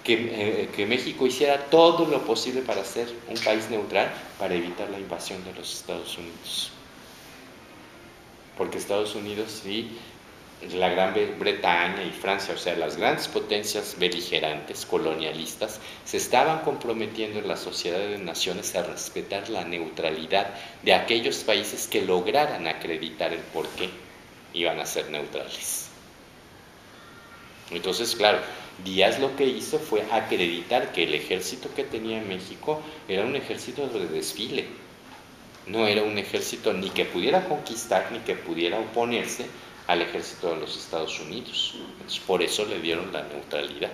que México hiciera todo lo posible para ser un país neutral? Para evitar la invasión de los Estados Unidos. Porque Estados Unidos y la Gran Bretaña y Francia, o sea, las grandes potencias beligerantes, colonialistas, se estaban comprometiendo en la Sociedad de Naciones a respetar la neutralidad de aquellos países que lograran acreditar el por qué iban a ser neutrales. Entonces, claro, Díaz lo que hizo fue acreditar que el ejército que tenía México era un ejército de desfile, no era un ejército ni que pudiera conquistar ni que pudiera oponerse al ejército de los Estados Unidos. Entonces, por eso le dieron la neutralidad.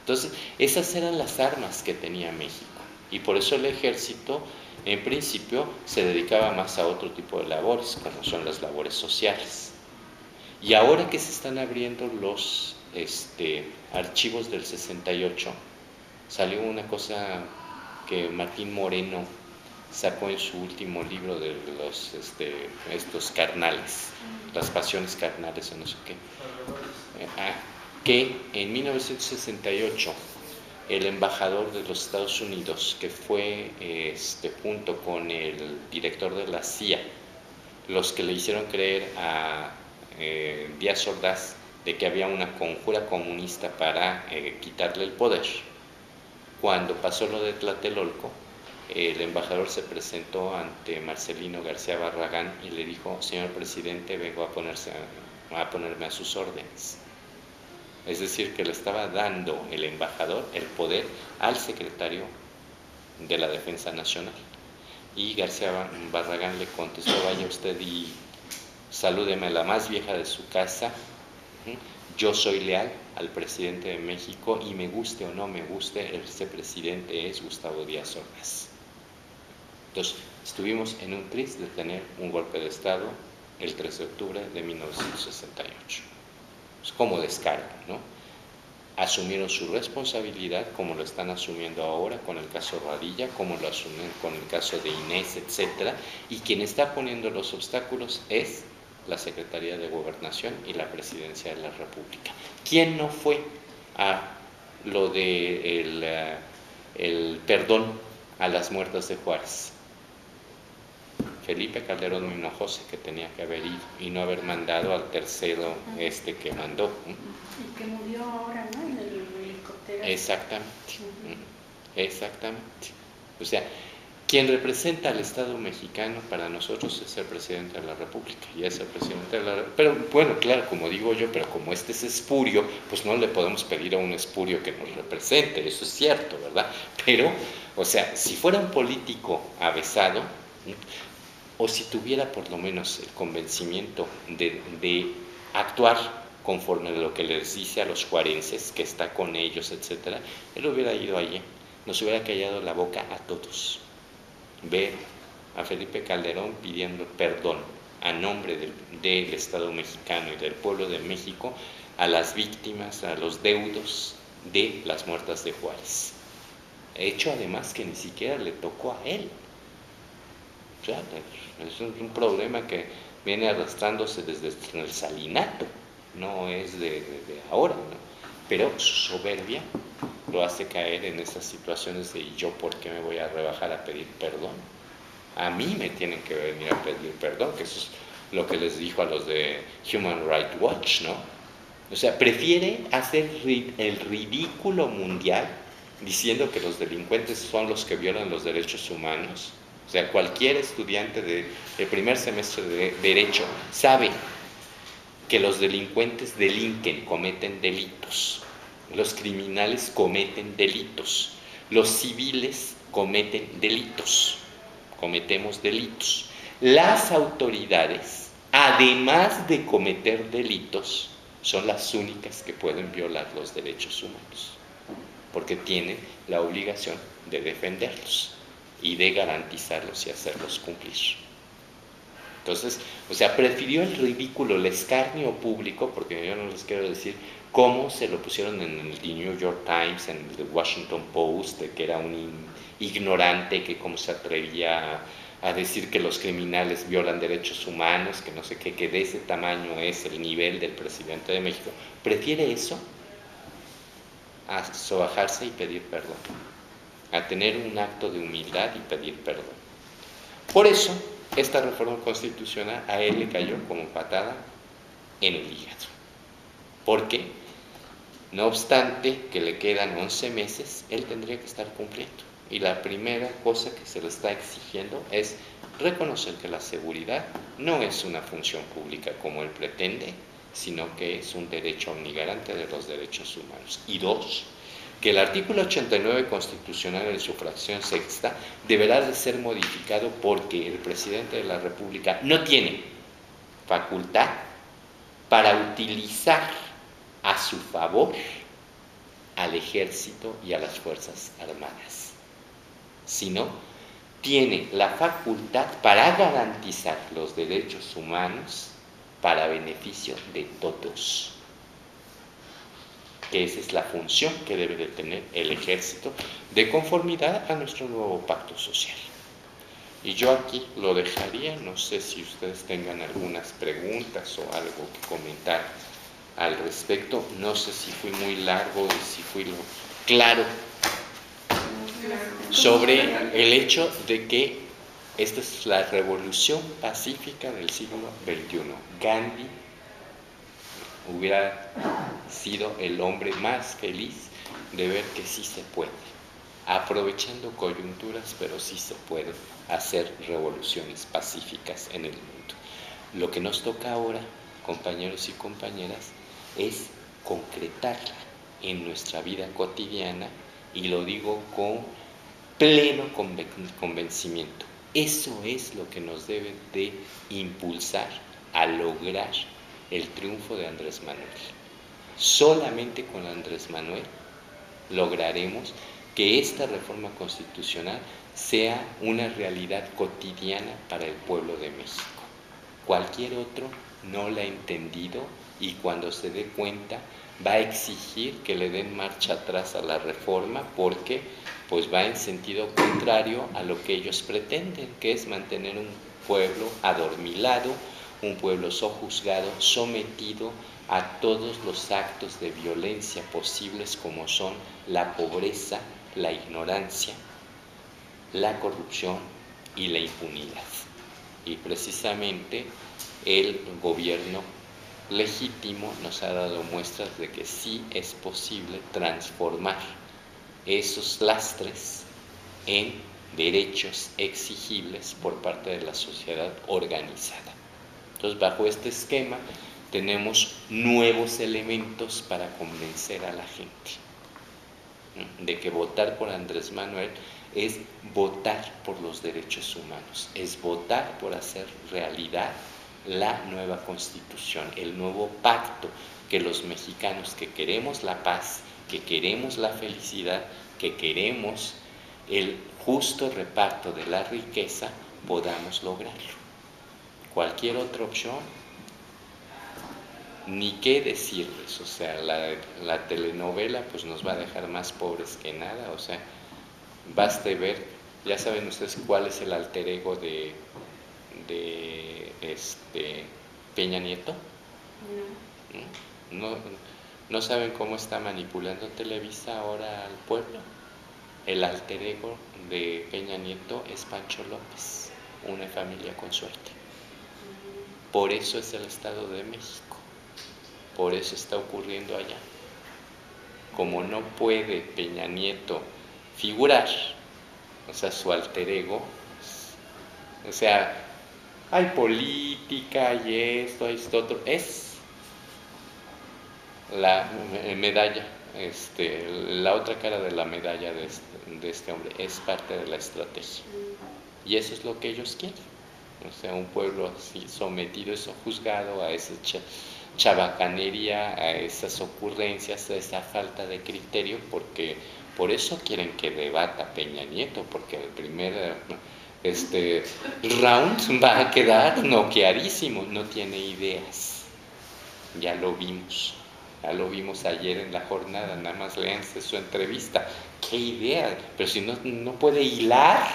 Entonces, esas eran las armas que tenía México, y por eso el ejército, en principio, se dedicaba más a otro tipo de labores, como son las labores sociales. Y ahora que se están abriendo los archivos del 68, salió una cosa que Martín Moreno sacó en su último libro de los estos carnales, las pasiones carnales o no sé qué, que en 1968 el embajador de los Estados Unidos, que fue junto con el director de la CIA, los que le hicieron creer a Díaz Ordaz de que había una conjura comunista para quitarle el poder. Cuando pasó lo de Tlatelolco, el embajador se presentó ante Marcelino García Barragán y le dijo: señor presidente, vengo a ponerme a sus órdenes. Es decir, que le estaba dando el embajador el poder al secretario de la Defensa Nacional. Y García Barragán le contestó: vaya usted y salúdeme a la más vieja de su casa. Yo soy leal al presidente de México y me guste o no me guste, ese presidente es Gustavo Díaz Ordaz. Entonces, estuvimos en un tris de tener un golpe de Estado el 3 de octubre de 1968. Es como descargo, ¿no? Asumieron su responsabilidad, como lo están asumiendo ahora con el caso Radilla, como lo asumen con el caso de Inés, etcétera, y quien está poniendo los obstáculos es la Secretaría de Gobernación y la Presidencia de la República. ¿Quién no fue a lo de el perdón a las muertas de Juárez? Felipe Calderón Hinojosa, que tenía que haber ido y no haber mandado al tercero que mandó. El que murió ahora, ¿no? En el helicóptero. Exactamente, exactamente. O sea, quien representa al Estado mexicano para nosotros es el presidente de la República, y es el presidente de la República. Pero bueno, claro, como digo yo, pero como este es espurio, pues no le podemos pedir a un espurio que nos represente, eso es cierto, ¿verdad? Pero, o sea, si fuera un político avesado, o si tuviera por lo menos el convencimiento de actuar conforme a lo que les dice a los juarenses, que está con ellos, etcétera, él hubiera ido allí, nos hubiera callado la boca a todos. Ver a Felipe Calderón pidiendo perdón a nombre del Estado mexicano y del pueblo de México a las víctimas, a los deudos de las muertas de Juárez. Hecho además que ni siquiera le tocó a él. O sea, es un problema que viene arrastrándose desde el salinato, no es de ahora, ¿no? Pero su soberbia lo hace caer en esas situaciones de: ¿y yo por qué me voy a rebajar a pedir perdón? A mí me tienen que venir a pedir perdón, que eso es lo que les dijo a los de Human Rights Watch, ¿no? O sea, prefiere hacer el ridículo mundial diciendo que los delincuentes son los que violan los derechos humanos. O sea, cualquier estudiante del primer semestre de Derecho sabe que los delincuentes delinquen, cometen delitos. Los criminales cometen delitos. Los civiles cometen delitos. Cometemos delitos. Las autoridades, además de cometer delitos, son las únicas que pueden violar los derechos humanos, porque tienen la obligación de defenderlos y de garantizarlos y hacerlos cumplir. Entonces, o sea, prefirió el ridículo, el escarnio público, porque yo no les quiero decir cómo se lo pusieron en el The New York Times, en el The Washington Post, de que era un ignorante, que cómo se atrevía a decir que los criminales violan derechos humanos, que no sé qué, que de ese tamaño es el nivel del presidente de México. Prefiere eso a sobajarse y pedir perdón, a tener un acto de humildad y pedir perdón. Por eso, esta reforma constitucional a él le cayó como patada en el hígado. Porque, no obstante que le quedan 11 meses, él tendría que estar cumpliendo. Y la primera cosa que se le está exigiendo es reconocer que la seguridad no es una función pública como él pretende, sino que es un derecho omnigarante de los derechos humanos. Y dos, que el artículo 89 constitucional en su fracción sexta deberá de ser modificado porque el presidente de la República no tiene facultad para utilizar a su favor al ejército y a las fuerzas armadas, sino tiene la facultad para garantizar los derechos humanos para beneficio de todos. Que esa es la función que debe de tener el ejército de conformidad a nuestro nuevo pacto social. Y yo aquí lo dejaría, no sé si ustedes tengan algunas preguntas o algo que comentar al respecto. No sé si fui muy largo y si fui claro sobre el hecho de que esta es la revolución pacífica del siglo XXI. Gandhi hubiera sido el hombre más feliz de ver que sí se puede, aprovechando coyunturas, pero sí se puede hacer revoluciones pacíficas en el mundo. Lo que nos toca ahora, compañeros y compañeras, es concretarla en nuestra vida cotidiana, y lo digo con pleno convencimiento. Eso es lo que nos debe de impulsar a lograr el triunfo de Andrés Manuel. Solamente con Andrés Manuel lograremos que esta reforma constitucional sea una realidad cotidiana para el pueblo de México. Cualquier otro no la ha entendido y cuando se dé cuenta va a exigir que le den marcha atrás a la reforma porque pues va en sentido contrario a lo que ellos pretenden, que es mantener un pueblo adormilado, un pueblo sojuzgado, sometido a todos los actos de violencia posibles como son la pobreza, la ignorancia, la corrupción y la impunidad. Y precisamente el gobierno legítimo nos ha dado muestras de que sí es posible transformar esos lastres en derechos exigibles por parte de la sociedad organizada. Entonces, bajo este esquema, tenemos nuevos elementos para convencer a la gente, ¿no?, de que votar por Andrés Manuel es votar por los derechos humanos, es votar por hacer realidad la nueva Constitución, el nuevo pacto que los mexicanos que queremos la paz, que queremos la felicidad, que queremos el justo reparto de la riqueza, podamos lograrlo. Cualquier otra opción, ni qué decirles, o sea, la telenovela pues nos va a dejar más pobres que nada, o sea, baste ver, ya saben ustedes cuál es el alter ego de Peña Nieto. No saben cómo está manipulando Televisa ahora al pueblo. El alter ego de Peña Nieto es Pancho López, una familia con suerte. Por eso es el Estado de México, por eso está ocurriendo allá. Como no puede Peña Nieto figurar, o sea, su alter ego, o sea, hay política, y esto, otro, es la medalla, la otra cara de la medalla de este hombre, es parte de la estrategia. Y eso es lo que ellos quieren, o sea, un pueblo así sometido, eso juzgado a esa chabacanería, a esas ocurrencias, a esa falta de criterio, porque por eso quieren que debata Peña Nieto, porque el primer round va a quedar noqueadísimo, no tiene ideas. Ya lo vimos ayer en la jornada, nada más léanse su entrevista. ¿Qué idea? Pero si no puede hilar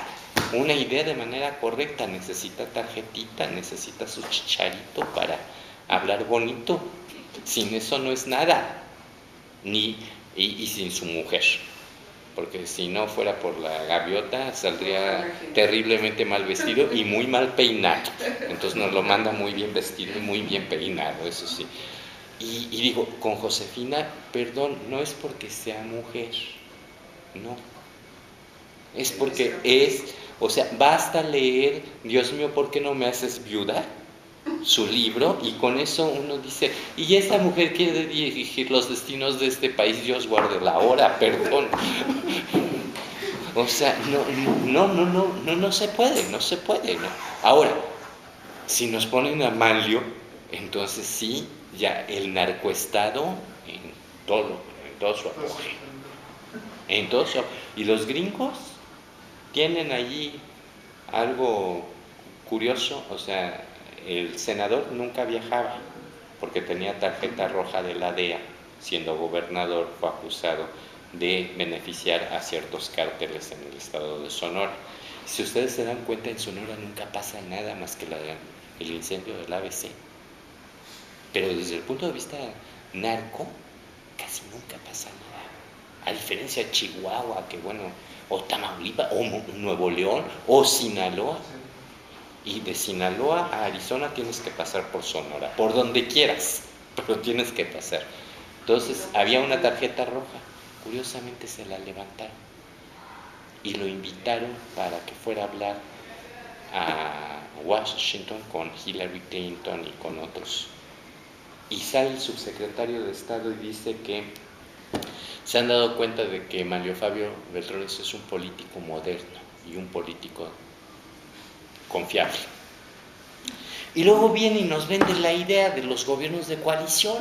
una idea de manera correcta, necesita tarjetita, necesita su chicharito para hablar bonito. Sin eso no es nada, y sin su mujer, porque si no fuera por la gaviota saldría terriblemente mal vestido y muy mal peinado. Entonces nos lo manda muy bien vestido y muy bien peinado, eso sí. Y digo, con Josefina, perdón, no es porque sea mujer, no, es porque o sea, basta leer, Dios mío, ¿por qué no me haces viuda? su libro, y con eso uno dice, y esta mujer quiere dirigir los destinos de este país, Dios guarde la hora, perdón. O sea, no se puede, no se puede, ¿no? Ahora, si nos ponen a Manlio, entonces sí, ya el narcoestado en todo su apogeo. Y los gringos tienen allí algo curioso, o sea, el senador nunca viajaba porque tenía tarjeta roja de la DEA, siendo gobernador fue acusado de beneficiar a ciertos cárteles en el estado de Sonora. Si ustedes se dan cuenta, en Sonora nunca pasa nada más que el incendio del ABC. Pero desde el punto de vista narco, casi nunca pasa nada. A diferencia de Chihuahua, que bueno, o Tamaulipas, o Nuevo León, o Sinaloa. Y de Sinaloa a Arizona tienes que pasar por Sonora, por donde quieras, pero tienes que pasar. Entonces había una tarjeta roja, curiosamente se la levantaron y lo invitaron para que fuera a hablar a Washington con Hillary Clinton y con otros. Y sale el subsecretario de Estado y dice que se han dado cuenta de que Manlio Fabio Beltrones es un político moderno y un político confiable. Y luego viene y nos vende la idea de los gobiernos de coalición,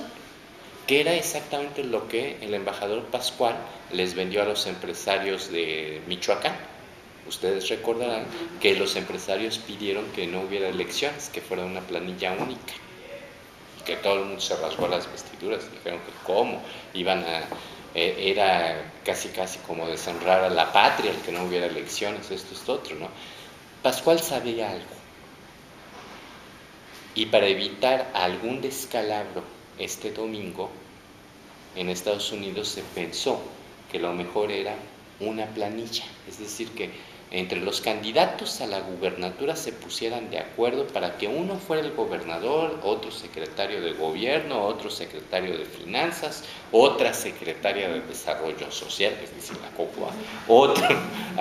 que era exactamente lo que el embajador Pascual les vendió a los empresarios de Michoacán. Ustedes recordarán que los empresarios pidieron que no hubiera elecciones, que fuera una planilla única, y que todo el mundo se rasgó las vestiduras, dijeron que cómo iban a... era casi como deshonrar a la patria el que no hubiera elecciones, esto, otro, ¿no? Pascual sabía algo, y para evitar algún descalabro este domingo en Estados Unidos se pensó que lo mejor era una planilla, es decir, que entre los candidatos a la gubernatura se pusieran de acuerdo para que uno fuera el gobernador, otro secretario de gobierno, otro secretario de finanzas, otra secretaria de desarrollo social, es decir, la COCUA, otro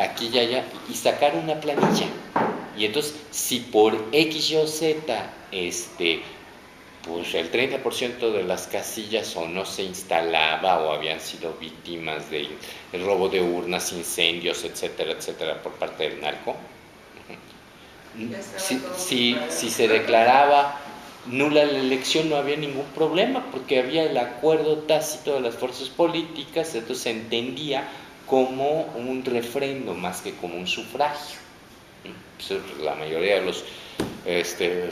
aquí y allá, y sacar una planilla. Y entonces, si por X, Y o Z, pues el 30% de las casillas o no se instalaba o habían sido víctimas del robo de urnas, incendios, etcétera, etcétera, por parte del narco, si se declaraba nula la elección no había ningún problema porque había el acuerdo tácito de las fuerzas políticas, entonces se entendía como un refrendo más que como un sufragio. La mayoría de los,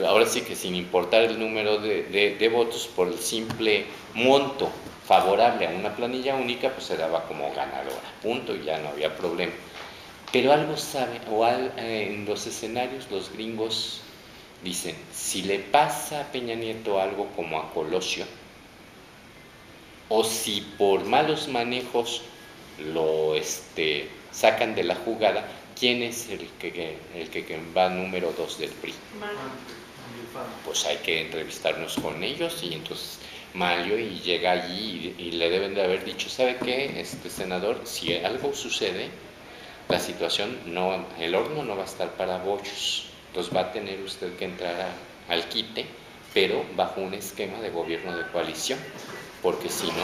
ahora sí que sin importar el número de votos, por el simple monto favorable a una planilla única, pues se daba como ganadora, punto, y ya no había problema. Pero algo saben, en los escenarios los gringos dicen, si le pasa a Peña Nieto algo como a Colosio, o si por malos manejos lo sacan de la jugada, ¿quién es el que va número 2 del PRI? Pues hay que entrevistarnos con ellos, y entonces Manlio y llega allí y le deben de haber dicho, ¿sabe qué, senador? Si algo sucede, la situación, el horno no va a estar para bollos, entonces va a tener usted que entrar al quite, pero bajo un esquema de gobierno de coalición, porque si no,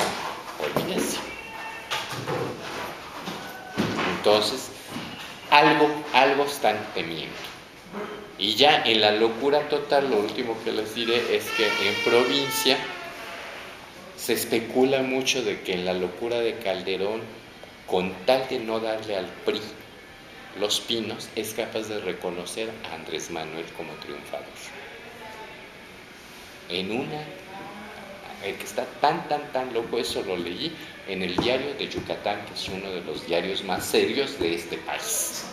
olvídese. Entonces, algo están temiendo. Y ya en la locura total, lo último que les diré es que en provincia se especula mucho de que en la locura de Calderón, con tal de no darle al PRI Los Pinos, es capaz de reconocer a Andrés Manuel como triunfador. El que está tan loco, eso lo leí en el Diario de Yucatán, que es uno de los diarios más serios de este país.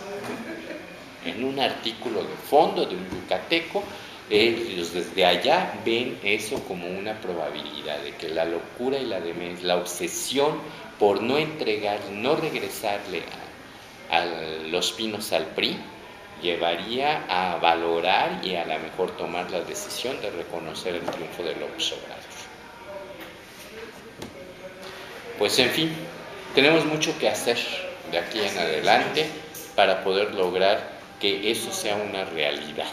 En un artículo de fondo de un yucateco, ellos desde allá ven eso como una probabilidad de que la locura y la demencia, la obsesión por no entregarle, no regresarle a Los Pinos al PRI, llevaría a valorar y a lo mejor tomar la decisión de reconocer el triunfo de López Obrador. Pues en fin, tenemos mucho que hacer de aquí en adelante para poder lograr que eso sea una realidad.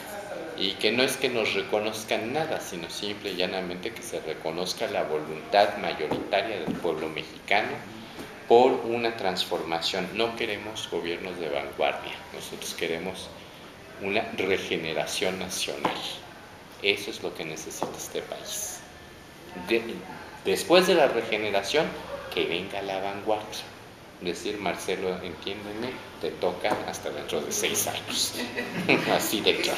Y que no es que nos reconozcan nada, sino simple y llanamente que se reconozca la voluntad mayoritaria del pueblo mexicano por una transformación. No queremos gobiernos de vanguardia, nosotros queremos una regeneración nacional. Eso es lo que necesita este país. Después de la regeneración, que venga la vanguardia. Decir, Marcelo, entiéndeme, te toca hasta dentro de 6 años. Así de claro.